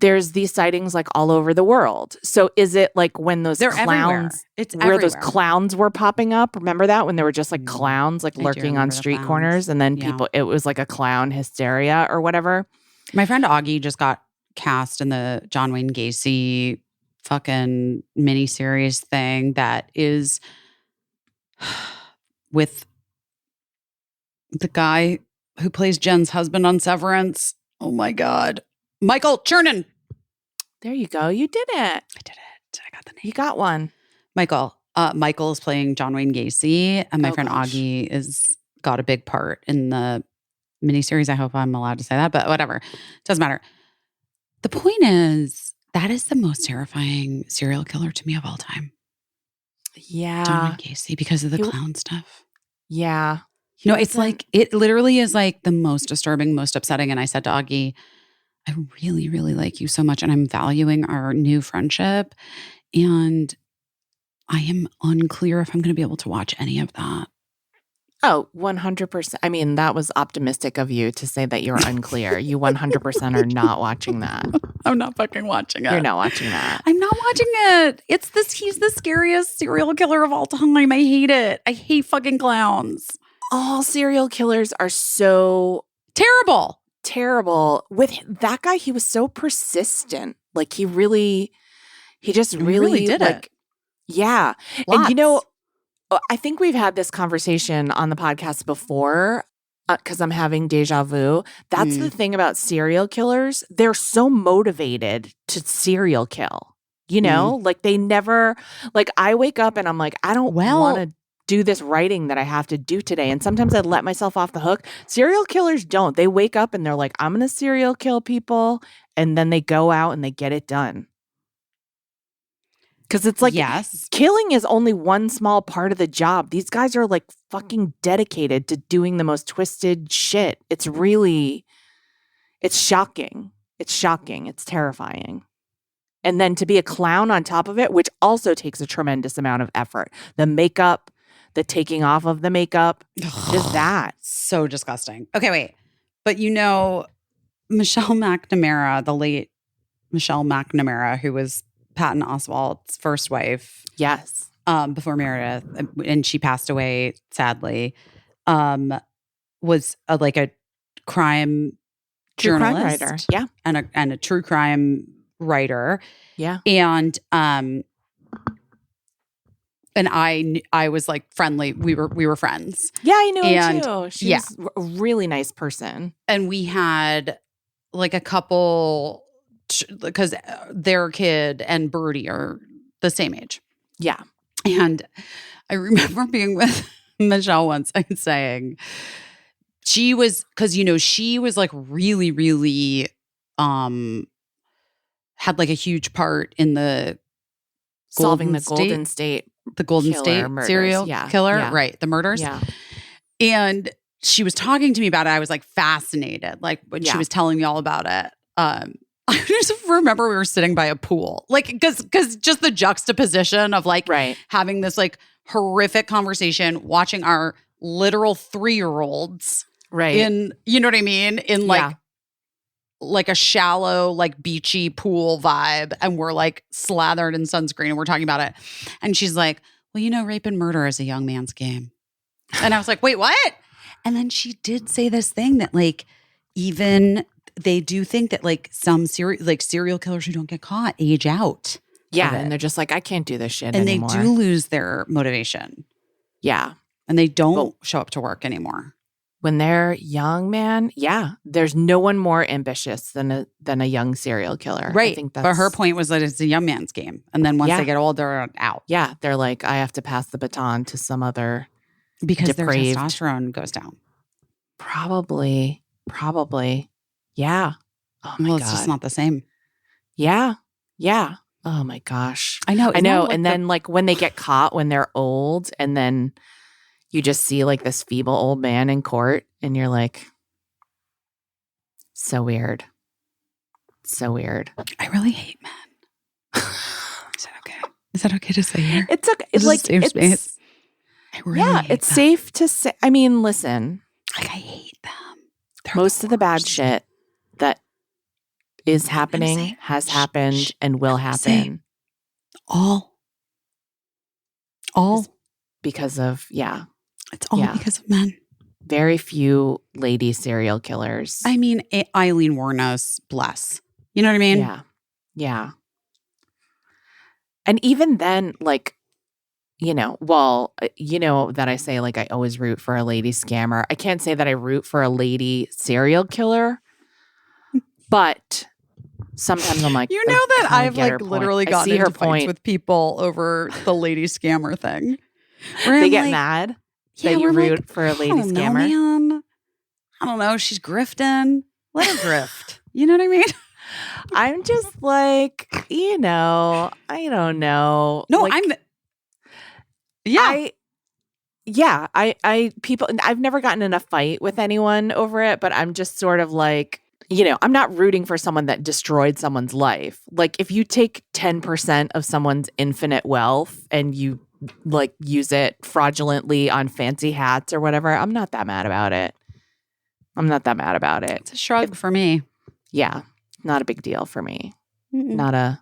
there's these sightings like all over the world. So is it like when those They're everywhere. clowns, It's where those everywhere. clowns were popping up? Remember that when there were just like clowns like I do lurking on remember the street clowns. corners, and then Yeah. people, it was like a clown hysteria or whatever. My friend Augie just got cast in the John Wayne Gacy fucking miniseries thing that is with the guy who plays Jen's husband on Severance. Oh my God. Michael Chernin. There you go. You did it. I did it. I got the name. You got one. Michael. Michael is playing John Wayne Gacy, and my Oh, friend gosh. Augie got a big part in the miniseries. I hope I'm allowed to say that, but whatever. Doesn't matter. The point is, that is the most terrifying serial killer to me of all time. John Yeah. Wayne Gacy, because of the He- clown stuff. Yeah. No, it's like, it literally is like the most disturbing, most upsetting. And I said to Augie, I really, really like you so much, and I'm valuing our new friendship. And I am unclear if I'm going to be able to watch any of that. Oh, 100%. I mean, that was optimistic of you to say that you're unclear. You 100% are not watching that. I'm not fucking watching it. You're not watching that. I'm not watching it. He's the scariest serial killer of all time. I hate it. I hate fucking clowns. All serial killers are so Terrible. terrible. With that guy, he was so persistent. Like he just He really, really did like, it. Yeah. Lots. And I think we've had this conversation on the podcast before, because I'm having deja vu. That's the thing about serial killers. They're so motivated to serial kill. Like they never, like I wake up and I'm like, I don't want to do this writing that I have to do today. And sometimes I let myself off the hook. Serial killers don't. They wake up and they're like, I'm going to serial kill people. And then they go out and they get it done. Because it's like, yes. killing is only one small part of the job. These guys are like fucking dedicated to doing the most twisted shit. It's really, It's shocking. It's shocking. It's terrifying. And then to be a clown on top of it, which also takes a tremendous amount of effort. The makeup, the taking off of the makeup, just that. So disgusting. Okay, wait. But you know, Michelle McNamara, the late Michelle McNamara, who was Patton Oswalt's first wife, Yes. before Meredith, and she passed away sadly, was like a crime True crime journalist, writer. Yeah. and a true crime writer, Yeah. and I was like friendly. We were friends, Yeah, I know And- her too. She's yeah. a really nice person. and we had like a couple because their kid and Birdie are the same age. Yeah. And I remember being with Michelle once and saying she was, because, you know, she was like really, really had like a huge part in the Solving the Golden Golden State. Golden Killer State murders. serial Yeah, killer, yeah. right? The murders. Yeah. And she was talking to me about it. I was like fascinated, like when she Yeah. was telling me all about it. I just remember we were sitting by a pool, like because just the juxtaposition of like Right. having this like horrific conversation, watching our literal 3-year-olds Right. in, you know what I mean, in like Yeah. like a shallow, like beachy pool vibe, and we're like slathered in sunscreen and we're talking about it. And she's like, well, you know, rape and murder is a young man's game. And I was like, wait, what? And then she did say this thing that like even they do think that like some serial killers who don't get caught age out. Yeah. of it. And they're just like, I can't do this shit And anymore. they do lose their motivation Yeah. and they don't Well- show up to work anymore. When they're young, man, yeah, there's no one more ambitious than a young serial killer. I Right. think But her point was that it's a young man's game. And then once Yeah. they get old, they're out Yeah, they're like, I have to pass the baton to some other. because Depraved. their testosterone goes down. Probably. Yeah. Oh my Well, God. it's just not the same. Yeah. Yeah. Oh my gosh. I know. I know. And then like when they get caught when they're old, and then you just see like this feeble old man in court, and you're like, so weird. So weird. I really hate men. Is that okay? Is that okay to say here? It's okay. Is It's this like a safe it's, space? I really yeah, hate it's them. safe to say. I mean, listen, Like, I hate them. They're most of the bad worst. shit that is happening say- has shh, happened shh. and will I'm saying- happen All. because of, yeah, It's all Yeah. because of men. very few lady serial killers. I mean, Eileen Wuornos, bless. You know what I mean? Yeah. Yeah. And even then, like, you know that I say, like, I always root for a lady scammer. I can't say that I root for a lady serial killer, but sometimes I'm like, You know that I I've get her like point. literally I gotten see her into fights point. with people over the lady scammer thing. Where They I'm get like, mad yeah, that you we're root like, for a lady I don't know, scammer. man. I don't know. She's grifting. Let her grift. You know what I mean? I'm just like, I don't know. No, Like, I've never gotten in a fight with anyone over it, but I'm just sort of like, I'm not rooting for someone that destroyed someone's life. Like, if you take 10% of someone's infinite wealth and you like use it fraudulently on fancy hats or whatever, I'm not that mad about it. It's a shrug for me. Yeah, not a big deal for me. Mm-mm.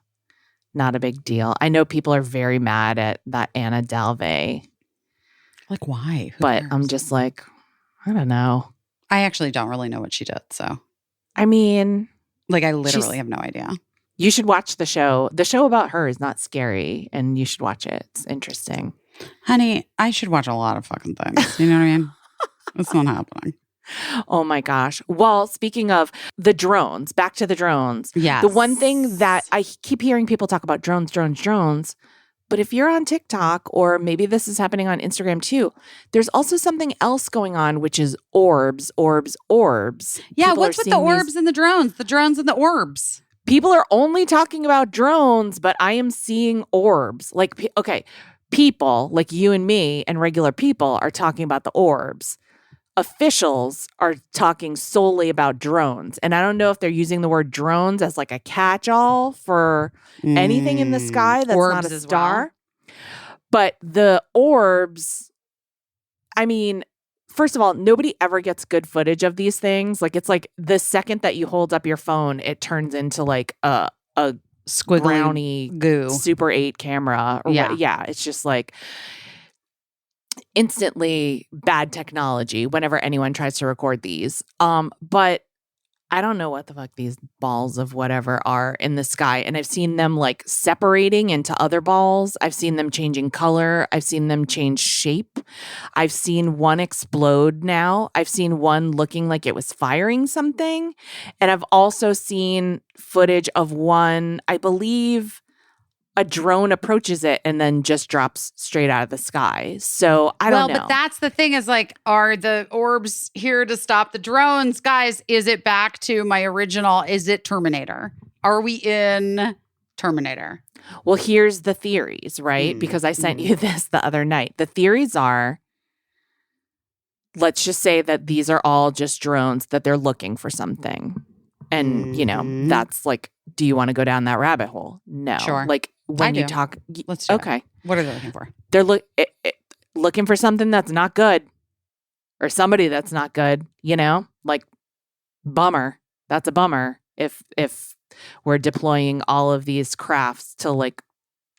Not a big deal. I know people are very mad at that Anna Dalvey, Like, why? Who but cares? I'm just like, I don't know. I actually don't really know what she did. So, I mean, like, I literally have no idea. you should watch the show. The show about her is not scary, and you should watch it. It's interesting. Honey, I should watch a lot of fucking things. You know what I mean? It's not happening. Oh my gosh. Well, speaking of the drones, back to the drones. Yes. The one thing that I keep hearing people talk about drones, but if you're on TikTok, or maybe this is happening on Instagram too, there's also something else going on, which is orbs. Yeah, People what's are with the seeing these- orbs and the drones? The drones and the orbs. People are only talking about drones, but I am seeing orbs. Like, okay, people like you and me and regular people are talking about the orbs. officials are talking solely about drones. And I don't know if they're using the word drones as like a catch-all for anything in the sky that's Orbs not a as star. well. But the orbs, I mean, first of all, nobody ever gets good footage of these things. Like, it's like the second that you hold up your phone, it turns into like a Squiggly brownie goo. Super 8 camera. Or Yeah. what? Yeah, it's just like instantly bad technology whenever anyone tries to record these. But I don't know what the fuck these balls of whatever are in the sky. And I've seen them like separating into other balls. I've seen them changing color. I've seen them change shape. I've seen one explode now. I've seen one looking like it was firing something. And I've also seen footage of one, I believe, a drone approaches it and then just drops straight out of the sky. So I don't know. But that's the thing is like, are the orbs here to stop the drones? Guys, is it back to my original? Is it Terminator? Are we in Terminator? Well, here's the theories, right? Because I sent you this the other night. The theories are, let's just say that these are all just drones, that they're looking for something. And, you know, that's like, do you want to go down that rabbit hole? No. Sure. Like when I you do. talk. Let's do okay. it. What are they looking for? They're looking for something that's not good or somebody that's not good, you know, like bummer. That's a bummer if we're deploying all of these crafts to like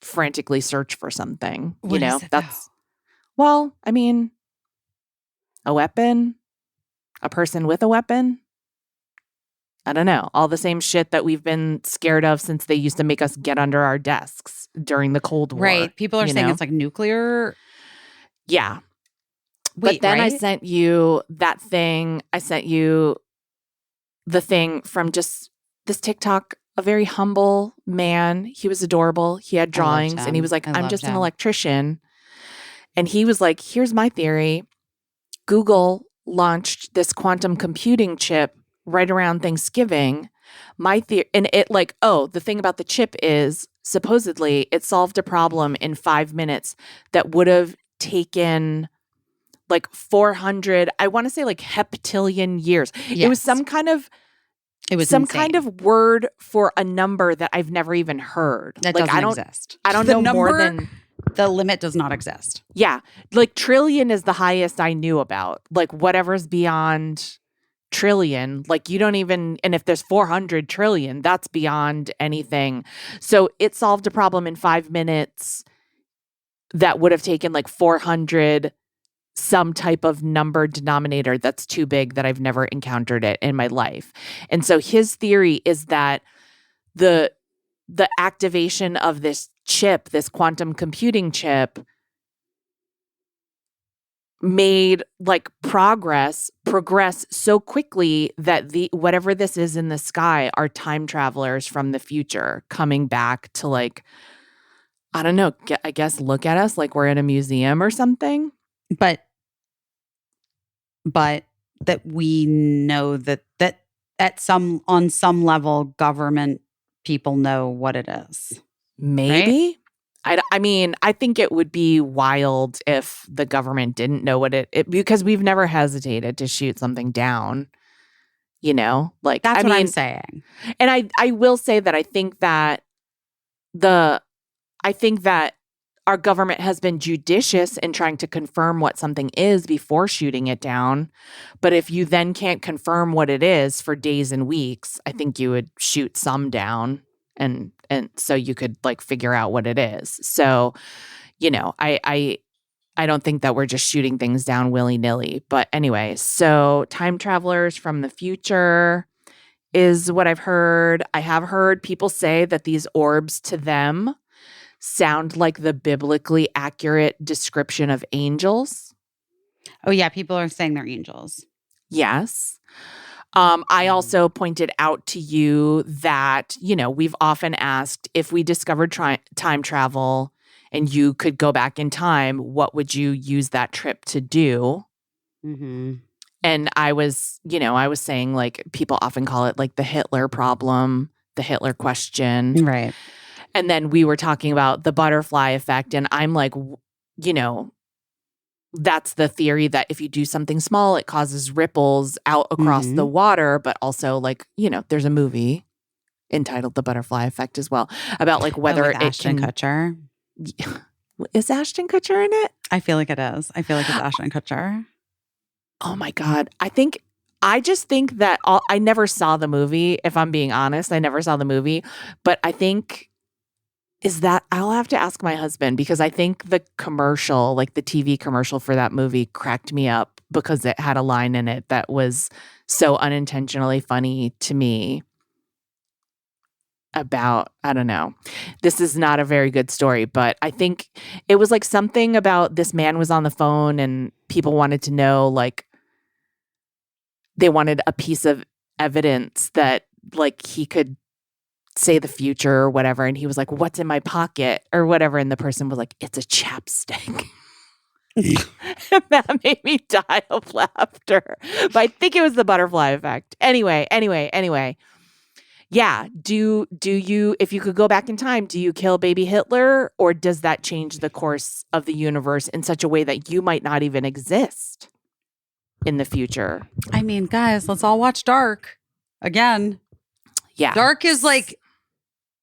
frantically search for something, What you know, is it, that's, well, I mean, a weapon, a person with a weapon. I don't know. All the same shit that we've been scared of since they used to make us get under our desks during the Cold War. Right. People are saying it's like nuclear. Yeah. Wait, but then I right? sent you that thing. I sent you the thing from just this TikTok, a very humble man. He was adorable. He had drawings and he was like, I'm just an electrician. And he was like, here's my theory. Google launched this quantum computing chip right around Thanksgiving. My theory, and it like, oh, the thing about the chip is supposedly it solved a problem in 5 minutes that would have taken like 400, I want to say like heptillion years. Yes. It was some kind of kind of word for a number that I've never even heard. That like, doesn't exist. I don't know more than the limit does not exist. Yeah. Like trillion is the highest I knew about. Like whatever's beyond trillion, like you don't even, and if there's 400 trillion, that's beyond anything. So it solved a problem in 5 minutes that would have taken like 400 some type of number denominator that's too big that I've never encountered it in my life. And so his theory is that the activation of this chip, this quantum computing chip, made like progress so quickly that the whatever this is in the sky are time travelers from the future coming back to like, I don't know, I guess look at us like we're in a museum or something. But that we know that on some level government people know what it is. Maybe. Right? I mean, I think it would be wild if the government didn't know what it because we've never hesitated to shoot something down, you know? Like that's what I'm saying. And I will say that I think that our government has been judicious in trying to confirm what something is before shooting it down. But if you then can't confirm what it is for days and weeks, I think you would shoot some down and so you could like figure out what it is. So, you know, I don't think that we're just shooting things down willy-nilly. But anyway, so time travelers from the future is what I've heard. I have heard people say that these orbs to them sound like the biblically accurate description of angels. Oh yeah, people are saying they're angels. Yes. I also pointed out to you that, you know, we've often asked if we discovered time travel and you could go back in time, what would you use that trip to do? Mm-hmm. And I was saying like people often call it like the Hitler problem, the Hitler question. Right. And then we were talking about the butterfly effect. And I'm like, you know, that's the theory that if you do something small, it causes ripples out across the water. But also, like, there's a movie entitled The Butterfly Effect as well about like whether with it Ashton can. Kutcher. Is Ashton Kutcher in it? I feel like it is. I feel like it's Ashton Kutcher. Oh my God. I just think that I never saw the movie. If I'm being honest, I never saw the movie, but I think I'll have to ask my husband because I think the commercial, like the TV commercial for that movie cracked me up because it had a line in it that was so unintentionally funny to me about, I don't know. This is not a very good story, but I think it was like something about this man was on the phone and people wanted to know, like, they wanted a piece of evidence that like he could say the future or whatever. And he was like, what's in my pocket or whatever. And the person was like, it's a chapstick. And that made me die of laughter. But I think it was the butterfly effect. Anyway. Yeah. Do you, if you could go back in time, do you kill baby Hitler, or does that change the course of the universe in such a way that you might not even exist in the future? I mean, guys, let's all watch Dark again. Yeah. Dark is like,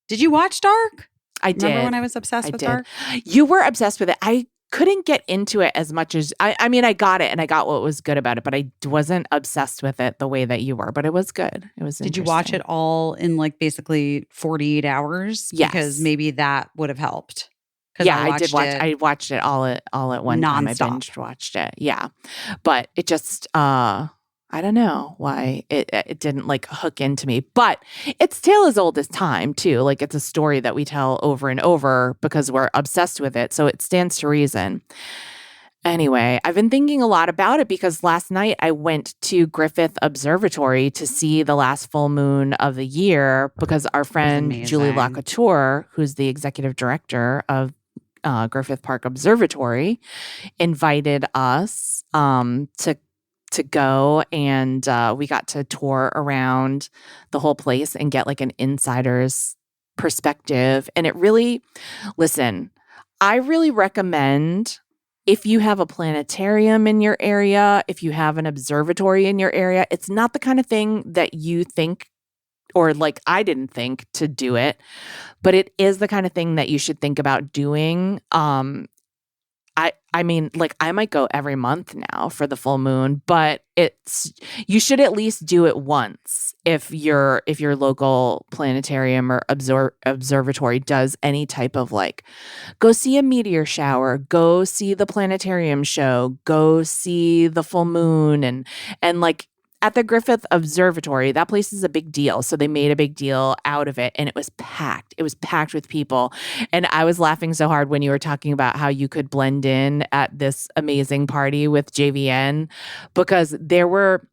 did you watch Dark? I did. Remember when I was obsessed with Dark? You were obsessed with it. I couldn't get into it as much as I mean, I got it and I got what was good about it, but I wasn't obsessed with it the way that you were. But it was good. It was. Did you watch it all in like basically 48 hours? Yes. Because maybe that would have helped. Yeah, I did watch. I watched it all at one time. I binge watched it. Yeah, but it just I don't know why it didn't like hook into me. But it's tale as old as time too. Like it's a story that we tell over and over because we're obsessed with it. So it stands to reason. Anyway, I've been thinking a lot about it because last night I went to Griffith Observatory to see the last full moon of the year because our friend Julie Lacouture, who's the executive director of Griffith Park Observatory, invited us to go, and we got to tour around the whole place and get like an insider's perspective. And it really, listen, I really recommend if you have a planetarium in your area, if you have an observatory in your area, it's not the kind of thing that you think, or like I didn't think to do it, but it is the kind of thing that you should think about doing. I mean, like I might go every month now for the full moon, but you should at least do it once if your local planetarium or observatory does any type of like, go see a meteor shower, go see the planetarium show, go see the full moon, and like at the Griffith Observatory, that place is a big deal. So they made a big deal out of it and it was packed. It was packed with people. And I was laughing so hard when you were talking about how you could blend in at this amazing party with JVN because there were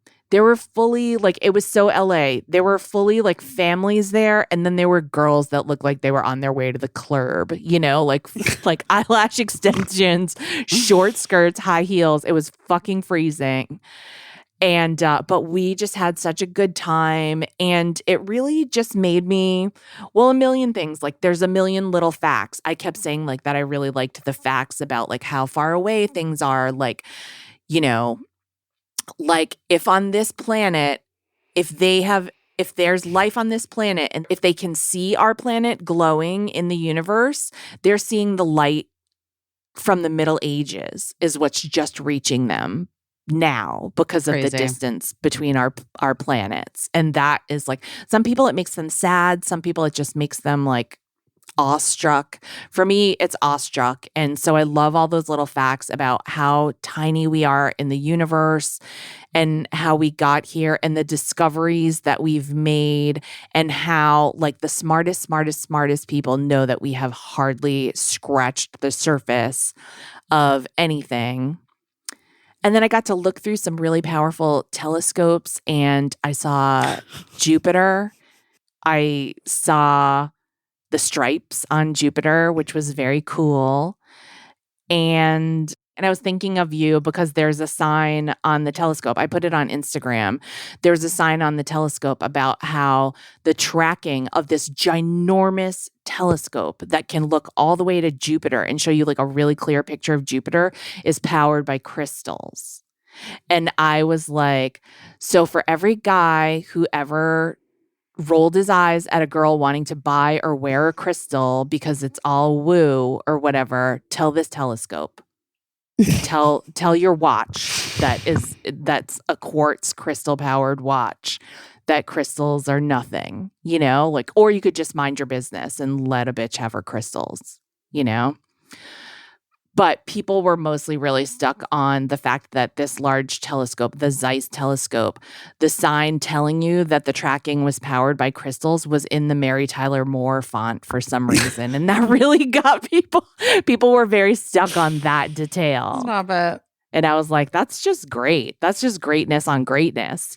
fully like, it was so LA. There were fully like families there. And then there were girls that looked like they were on their way to the club, like eyelash extensions, short skirts, high heels. It was fucking freezing. And, but we just had such a good time, and it really just made me, well, a million things. Like there's a million little facts. I kept saying like that I really liked the facts about like how far away things are. Like, like if on this planet, if there's life on this planet and if they can see our planet glowing in the universe, they're seeing the light from the Middle Ages is what's just reaching them now because of the distance between our planets. And that is like, some people it makes them sad, some people it just makes them like awestruck. For me, it's awestruck. And so I love all those little facts about how tiny we are in the universe and how we got here and the discoveries that we've made and how like the smartest people know that we have hardly scratched the surface of anything. And then I got to look through some really powerful telescopes and I saw Jupiter. I saw the stripes on Jupiter, which was very cool. And I was thinking of you because there's a sign on the telescope. I put it on Instagram. There's a sign on the telescope about how the tracking of this ginormous telescope that can look all the way to Jupiter and show you like a really clear picture of Jupiter is powered by crystals. And I was like, so for every guy who ever rolled his eyes at a girl wanting to buy or wear a crystal because it's all woo or whatever, tell this telescope. tell your watch that's a quartz crystal powered watch that crystals are nothing, like, or you could just mind your business and let a bitch have her crystals, But people were mostly really stuck on the fact that this large telescope, the Zeiss telescope, the sign telling you that the tracking was powered by crystals was in the Mary Tyler Moore font for some reason. And that really got people. People were very stuck on that detail. Stop it. And I was like, that's just great. That's just greatness on greatness,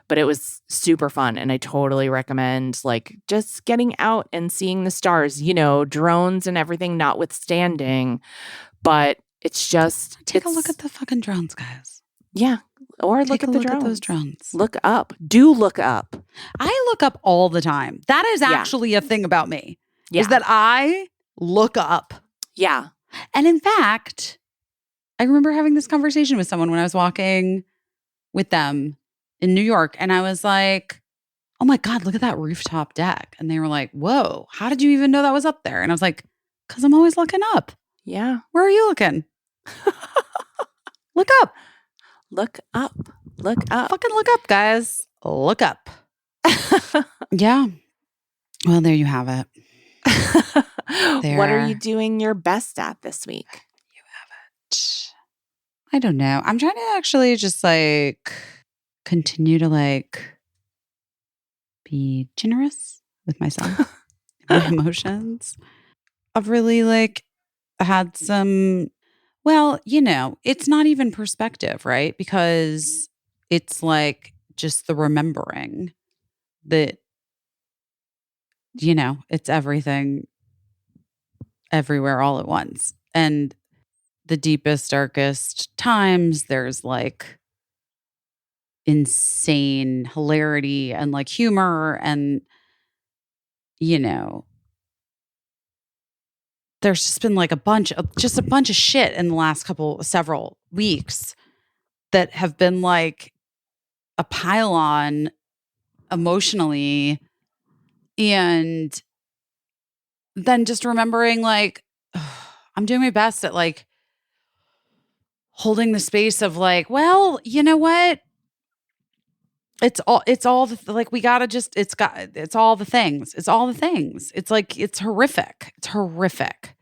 But it was super fun. And I totally recommend like just getting out and seeing the stars, drones and everything notwithstanding. But it's just take a look at the fucking drones, guys. Yeah. Or Take look at a the look drones. at those drones. Look up. Do look up. I look up all the time. That is actually a thing about me. Is that I look up. Yeah. And in fact, I remember having this conversation with someone when I was walking with them in New York. And I was like, oh my God, look at that rooftop deck. And they were like, whoa, how did you even know that was up there? And I was like, because I'm always looking up. Yeah. Where are you looking? Look up. Look up. Look up. Fucking look up, guys. Look up. Yeah. Well, there you have it. What are you doing your best at this week? You have it. I don't know. I'm trying to actually just like continue to like be generous with myself, my emotions. I've really like had some, well, it's not even perspective, right? Because it's like just the remembering that, it's everything everywhere all at once. And the deepest, darkest times, there's like insane hilarity and like humor and, there's just been like a bunch of shit in the last several weeks that have been like a pile on emotionally. And then just remembering like, I'm doing my best at like holding the space of like, well, you know what? It's all like, we gotta just, it's all the things. It's all the things. It's like, it's horrific. It's horrific.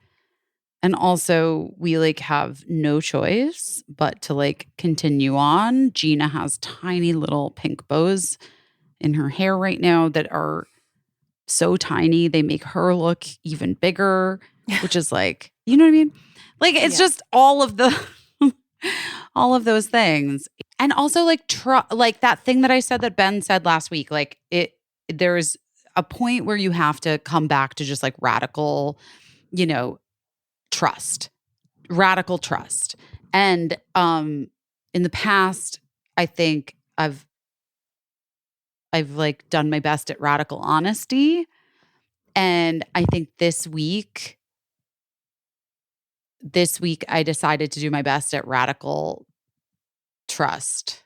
And also we like have no choice but to like continue on. Gina has tiny little pink bows in her hair right now that are so tiny. They make her look even bigger, which is like, you know what I mean? Like, it's just all of the, all of those things. And also like, like that thing that I said that Ben said last week, like there's a point where you have to come back to just like radical, radical trust. And in the past, I think I've like done my best at radical honesty. And I think this week I decided to do my best at radical trust.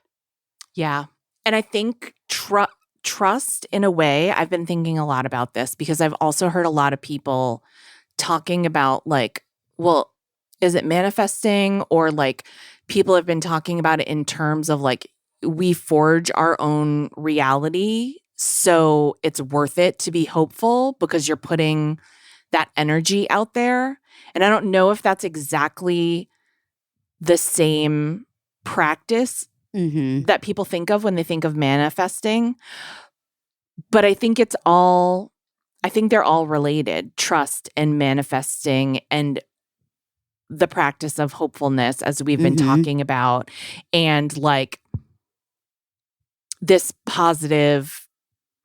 Yeah. And I think trust in a way, I've been thinking a lot about this because I've also heard a lot of people talking about like, well, is it manifesting, or like people have been talking about it in terms of like, we forge our own reality. So it's worth it to be hopeful because you're putting that energy out there. And I don't know if that's exactly the same practice that people think of when they think of manifesting. But I think they're all related, trust and manifesting and the practice of hopefulness, as we've been talking about, and like this positive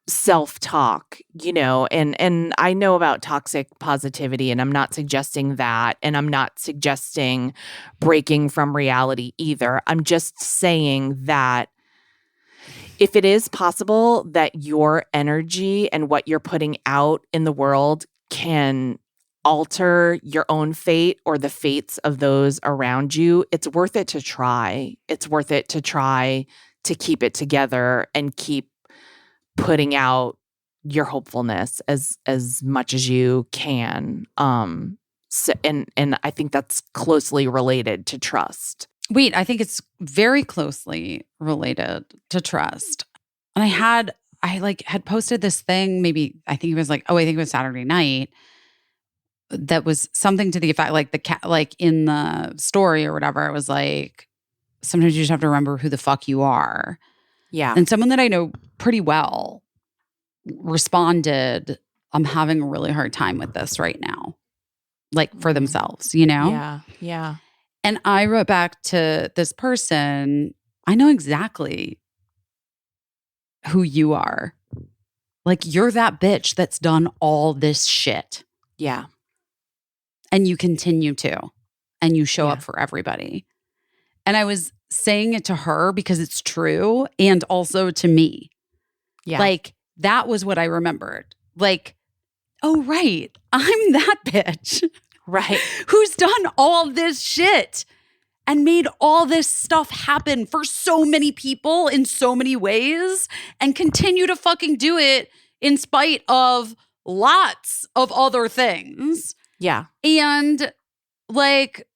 self-talk, and I know about toxic positivity, and I'm not suggesting that, and I'm not suggesting breaking from reality either. I'm just saying that if it is possible that your energy and what you're putting out in the world can alter your own fate or the fates of those around you, it's worth it to try. It's worth it to try to keep it together and keep putting out your hopefulness as much as you can. So, and I think that's closely related to trust. Wait, I think it's very closely related to trust. And I had posted this thing, maybe I think it was Saturday night, that was something to the effect like the cat, like in the story or whatever. It was like, sometimes you just have to remember who the fuck you are. Yeah. And someone that I know pretty well responded, I'm having a really hard time with this right now. Like for themselves, you know? Yeah. Yeah. And I wrote back to this person, I know exactly who you are. Like, you're that bitch that's done all this shit. Yeah. And you continue to. And you show Yeah. up for everybody. And I was saying it to her because it's true, and also to me. Yeah. Like, that was what I remembered. Like, oh, right. I'm that bitch. Right. Who's done all this shit and made all this stuff happen for so many people in so many ways and continue to fucking do it in spite of lots of other things. Yeah. And like,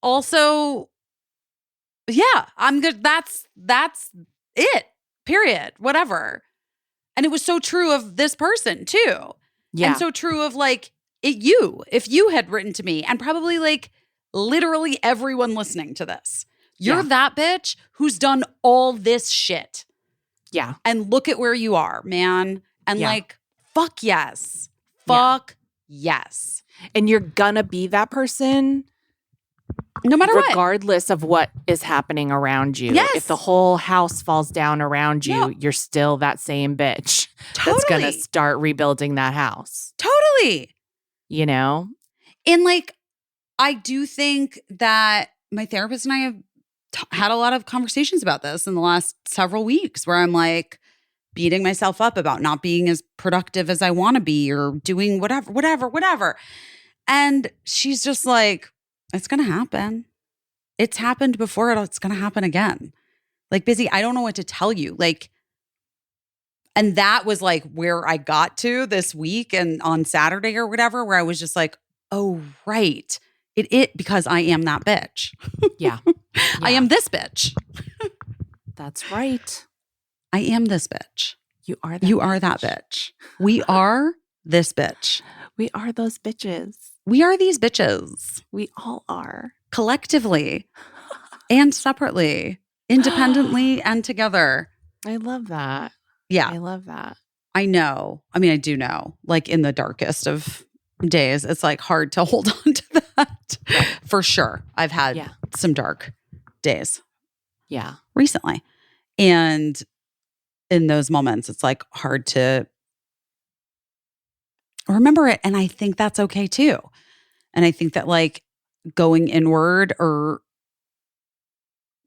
also, yeah, I'm good. That's it. Period. Whatever. And it was so true of this person too. Yeah. And so true of like if you had written to me, and probably like literally everyone listening to this, you're that bitch who's done all this shit. Yeah. And look at where you are, man. And like, fuck yes. Yes. And you're gonna be that person no matter what. Regardless of what is happening around you. Yes. If the whole house falls down around you, Yeah. you're still that same bitch Totally. that's going to start rebuilding that house. Totally. You know? And like, I do think that my therapist and I have had a lot of conversations about this in the last several weeks, where I'm like beating myself up about not being as productive as I want to be, or doing whatever. And she's just like, it's going to happen. It's happened before. It's going to happen again. Like, Busy, I don't know what to tell you. Like, and that was like where I got to this week and on Saturday or whatever, where I was just like, oh, right. Because I am that bitch. Yeah. I am this bitch. That's right. I am this bitch. You are that You bitch. are that bitch. We are this bitch. We are those bitches. We are these bitches. We all are. Collectively and separately, independently and together. I love that. Yeah. I love that. I know. I mean, I do know. Like, in the darkest of days, it's like hard to hold on to that. For sure. I've had some dark days. Yeah. Recently. And in those moments, it's like hard to remember it. And I think that's okay too. And I think that like going inward or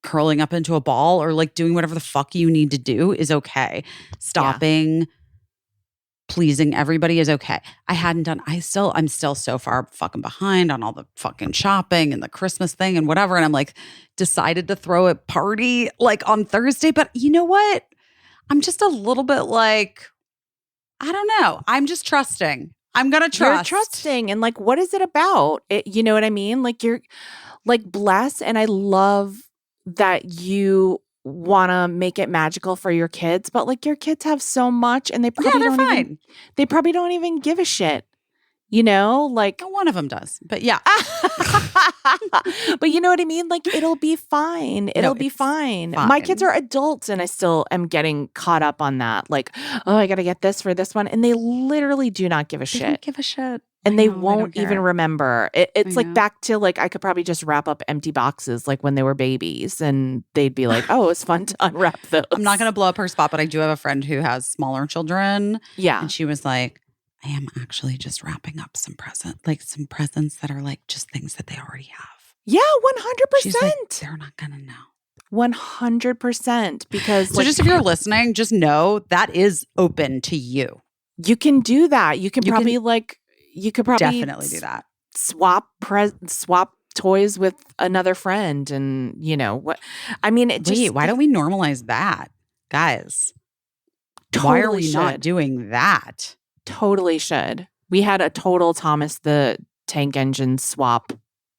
curling up into a ball or like doing whatever the fuck you need to do is okay. Stopping, pleasing everybody is okay. I'm still so far fucking behind on all the fucking shopping and the Christmas thing and whatever. And I'm like, decided to throw a party like on Thursday. But you know what? I'm just a little bit like, I don't know. I'm just trusting. I'm going to trust. You're trusting. And like, what is it about? You know what I mean? Like, you're like blessed. And I love that you want to make it magical for your kids. But like, your kids have so much and they probably they're fine. They probably don't even give a shit. You know, like one of them does, but yeah. But you know what I mean? Like, it'll be fine. It'll be fine. My kids are adults and I still am getting caught up on that. Like, oh, I got to get this for this one. And they literally do not give a shit. They don't give a shit. And they won't even remember. It's like know. back to like, I could probably just wrap up empty boxes like when they were babies and they'd be like, oh, it's fun to unwrap those. I'm not going to blow up her spot, but I do have a friend who has smaller children. Yeah. And she was like, I am actually just wrapping up some presents that are like just things that they already have. Yeah, 100%. She's like, they're not going to know. 100%. Because So just if you're listening, just know that is open to you. you can do that. You could You can probably Definitely do that. swap toys with another friend, and what I mean, Why don't we normalize that, guys? totally Why are we not should. doing that? Totally should. We had a total Thomas the Tank Engine swap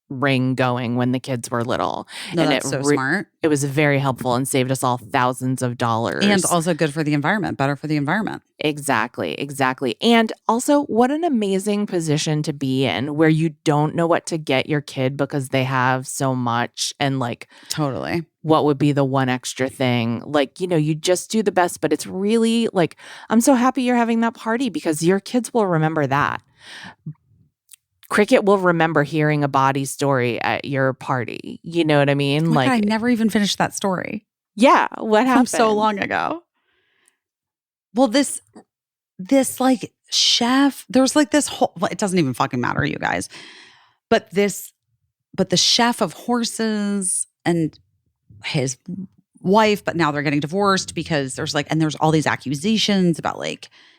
ring going when the kids were little. No, and that's so smart. It was very helpful and saved us all thousands of dollars. And also good for the environment, better for the environment. Exactly. And also, what an amazing position to be in where you don't know what to get your kid because they have so much, and like Totally. what would be the one extra thing? Like, you just do the best, but it's really like, I'm so happy you're having that party because your kids will remember that. Cricket will remember hearing a body story at your party. You know what I mean? Oh my like, God, I never even finished that story. Yeah, what happened? From so long ago. Well, this like chef, there was like this whole, well, it doesn't even fucking matter, you guys. But the chef of horses and his wife, but now they're getting divorced because there's all these accusations about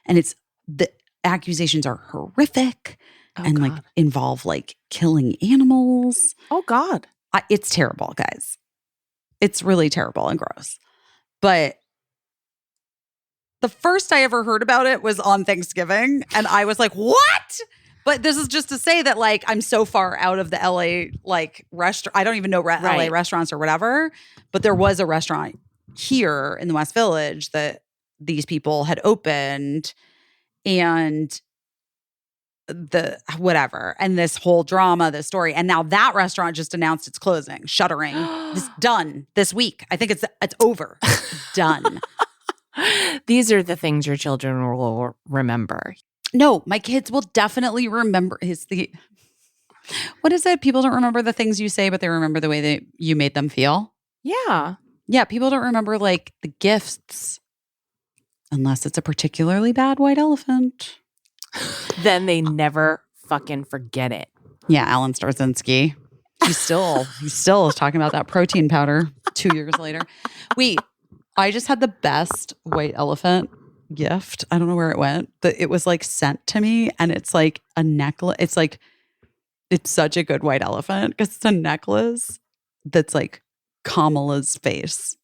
and the accusations are horrific. Oh, and God. involve killing animals. Oh God. It's terrible, guys. It's really terrible and gross. But the first I ever heard about it was on Thanksgiving. And I was like, what? But this is just to say that I'm so far out of the LA restaurant. I don't even know LA restaurants or whatever. But there was a restaurant here in the West Village that these people had opened, and this whole drama, this story. And now that restaurant just announced it's closing, shuttering. It's done this week. I think it's over. Done. These are the things your children will remember. No, my kids will definitely remember. What is it? People don't remember the things you say, but they remember the way that you made them feel. Yeah. Yeah, people don't remember the gifts unless it's a particularly bad white elephant. Then they never fucking forget it. Yeah, Alan Starzinski. He still is talking about that protein powder 2 years later. Wait, I just had the best white elephant gift. I don't know where it went, but it was sent to me, and it's a necklace. It's such a good white elephant because it's a necklace that's Kamala's face.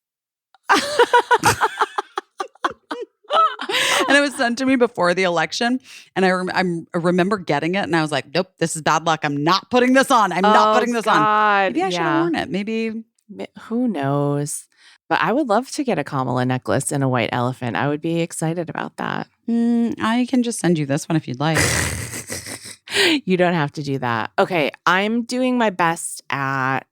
And it was sent to me before the election. And I remember getting it, and I was like, nope, this is bad luck. I'm not putting this on. I'm not putting this on. Maybe I should have worn it. Maybe. Who knows? But I would love to get a Kamala necklace and a white elephant. I would be excited about that. I can just send you this one if you'd like. You don't have to do that. Okay, I'm doing my best at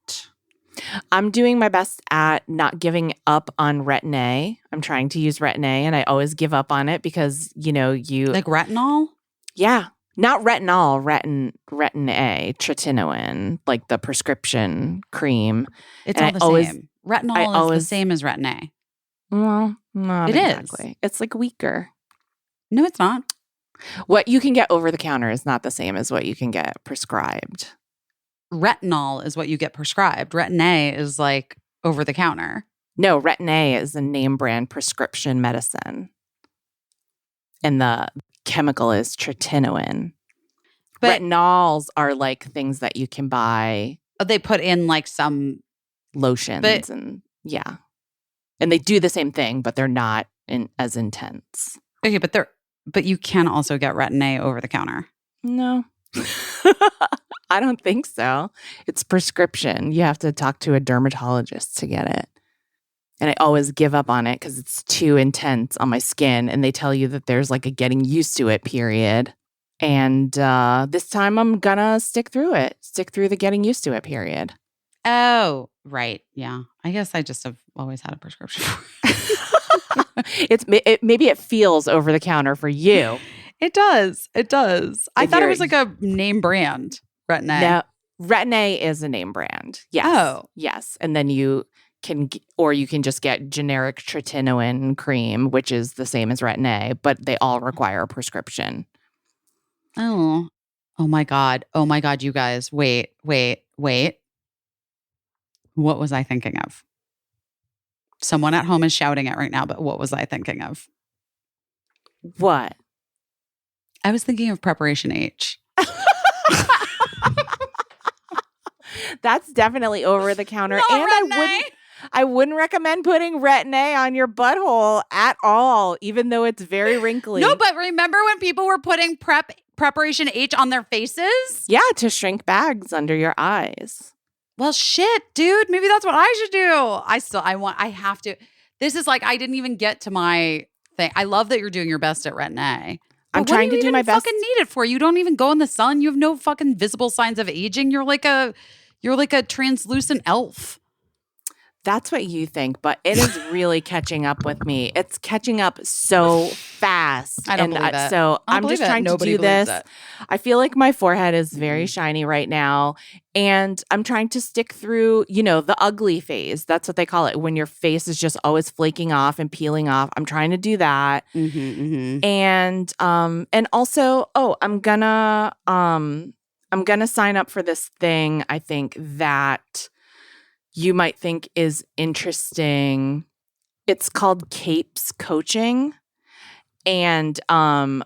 not giving up on Retin-A. I'm trying to use Retin-A, and I always give up on it because, you retinol? Yeah. Not retinol, Retin-A, tretinoin, the prescription cream. It's all the same. Retinol is the same as Retin-A. Well, not exactly. Is. It's weaker. No, it's not. What you can get over the counter is not the same as what you can get prescribed. Retinol is what you get prescribed. Retin-A is over the counter. No, Retin-A is a name brand prescription medicine. And the chemical is tretinoin. But retinols are things that you can buy. They put in some lotions and yeah. And they do the same thing, but they're not as intense. Okay, but you can also get Retin-A over the counter. No. I don't think so. It's prescription. You have to talk to a dermatologist to get it. And I always give up on it because it's too intense on my skin. And they tell you that there's a getting used to it period. And this time I'm going to stick through the getting used to it period. Oh, right. Yeah. I guess I just have always had a prescription. Maybe it feels over the counter for you. It does. I thought it was a name brand, Retin-A. No, Retin-A is a name brand. Yes. Oh. Yes. And then you can just get generic tretinoin cream, which is the same as Retin-A, but they all require a prescription. Oh my God, you guys. Wait. What was I thinking of? Someone at home is shouting it right now, but what was I thinking of? What? I was thinking of Preparation H. That's definitely over the counter. Not And Retin-A. I wouldn't recommend putting Retin-A on your butthole at all, even though it's very wrinkly. No, but remember when people were putting Preparation H on their faces? Yeah, to shrink bags under your eyes. Well, shit, dude. Maybe that's what I should do. I have to. This is like, I didn't even get to my thing. I love that you're doing your best at Retin-A. I'm trying to do my best. Fucking need it for? You don't even go in the sun. You have no fucking visible signs of aging. You're like a translucent elf. That's what you think, but it is really catching up with me. It's catching up so fast. I don't believe it. So I'm just trying to do this. I feel like my forehead is very shiny right now, and I'm trying to stick through, the ugly phase. That's what they call it, when your face is just always flaking off and peeling off. I'm trying to do that. And also, I'm gonna sign up for this thing, I think, that you might think is interesting. It's called Capes Coaching. And I'm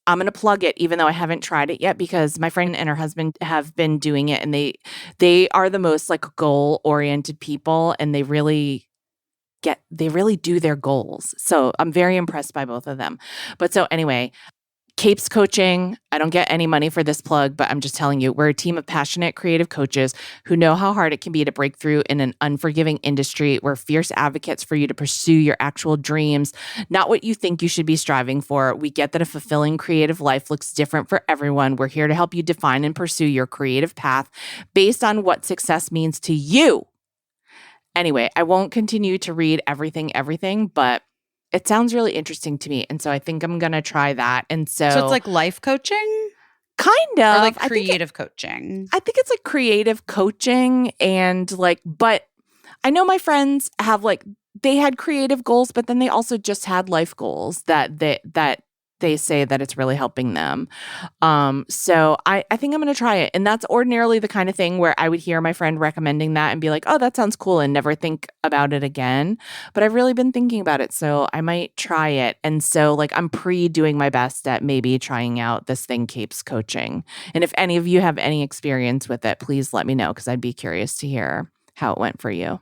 going to plug it, even though I haven't tried it yet, because my friend and her husband have been doing it, and they are the most like goal-oriented people, and they really do their goals. So I'm very impressed by both of them. But so anyway, Capes Coaching, I don't get any money for this plug, but I'm just telling you, we're a team of passionate creative coaches who know how hard it can be to break through in an unforgiving industry. We're fierce advocates for you to pursue your actual dreams, not what you think you should be striving for. We get that a fulfilling creative life looks different for everyone. We're here to help you define and pursue your creative path based on what success means to you. Anyway, I won't continue to read everything, but it sounds really interesting to me. And so I think I'm going to try that. And so it's like life coaching? Kind of. Or like creative coaching? I think it's like creative coaching, and but I know my friends have they had creative goals, but then they also just had life goals that they say that it's really helping them. So I think I'm going to try it. And that's ordinarily the kind of thing where I would hear my friend recommending that and be like, oh, that sounds cool, and never think about it again. But I've really been thinking about it, so I might try it. And so I'm doing my best at maybe trying out this thing, Capes Coaching. And if any of you have any experience with it, please let me know, because I'd be curious to hear how it went for you.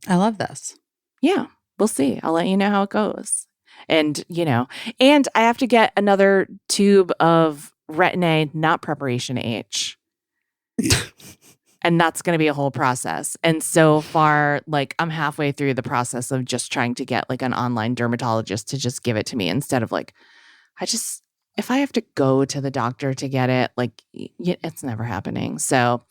I love this. Yeah, we'll see. I'll let you know how it goes. And, and I have to get another tube of Retin-A, not Preparation H. And that's going to be a whole process. And so far, I'm halfway through the process of just trying to get an online dermatologist to just give it to me, instead of if I have to go to the doctor to get it, it's never happening. So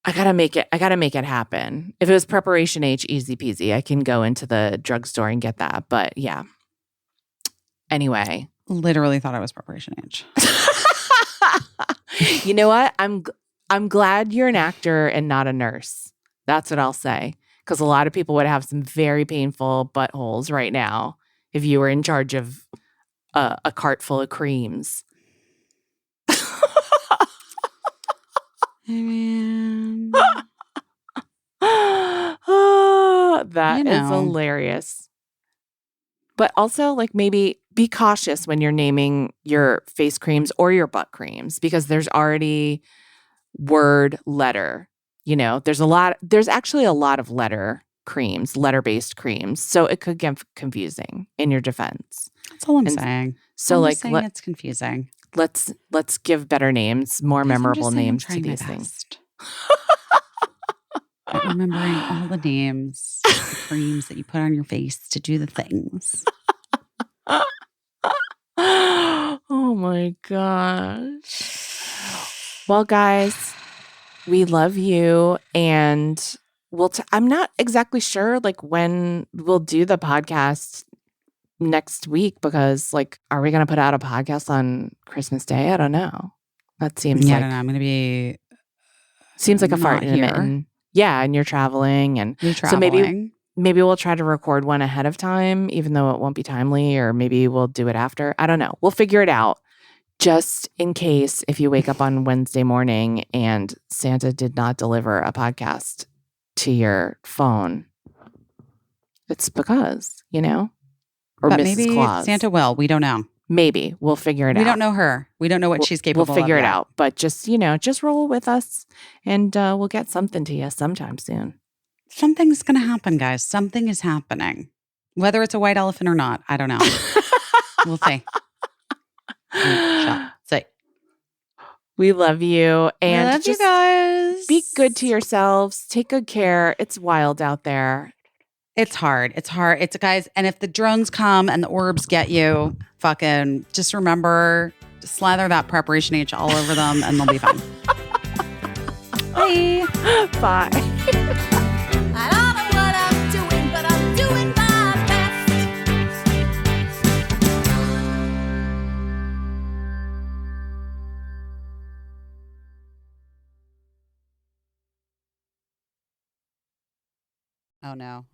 I gotta make it happen. If it was Preparation H, easy peasy. I can go into the drugstore and get that. But yeah. Anyway. Literally thought I was Preparation H. You know what? I'm glad you're an actor and not a nurse. That's what I'll say. Because a lot of people would have some very painful buttholes right now if you were in charge of a cart full of creams. Man. That is hilarious. But also, maybe be cautious when you're naming your face creams or your butt creams, because there's already word letter. There's actually a lot of letter-based creams. So it could get confusing in your defense. That's all I'm saying. So I'm saying it's confusing. Let's give better names, more memorable names to these things. Remembering all the names, the creams that you put on your face to do the things. Oh my gosh. Well, guys, we love you, and I'm not exactly sure when we'll do the podcast next week, because are we going to put out a podcast on Christmas Day? I don't know. That seems I don't know. I'm going to be seems like a fart in a here. mitten. Yeah, and you're traveling, and so maybe we'll try to record one ahead of time, even though it won't be timely, or maybe we'll do it after. I don't know. We'll figure it out. Just in case, if you wake up on Wednesday morning and Santa did not deliver a podcast to your phone, it's because, or But Mrs. maybe Claus. Santa will. We don't know. Maybe we'll figure it out. We don't know her. We don't know what she's capable of. We'll figure it yet. out. But just roll with us, and we'll get something to you sometime soon. Something's going to happen, guys. Something is happening. Whether it's a white elephant or not, I don't know. We'll see. Say. We love you. And I love you guys. Be good to yourselves. Take good care. It's wild out there. It's hard. It's hard. It's guys. And if the drones come and the orbs get you, fucking just remember to slather that preparation H all over them and they'll be fine. Bye. Bye. I don't know what I'm doing, but I'm doing my best. Oh no.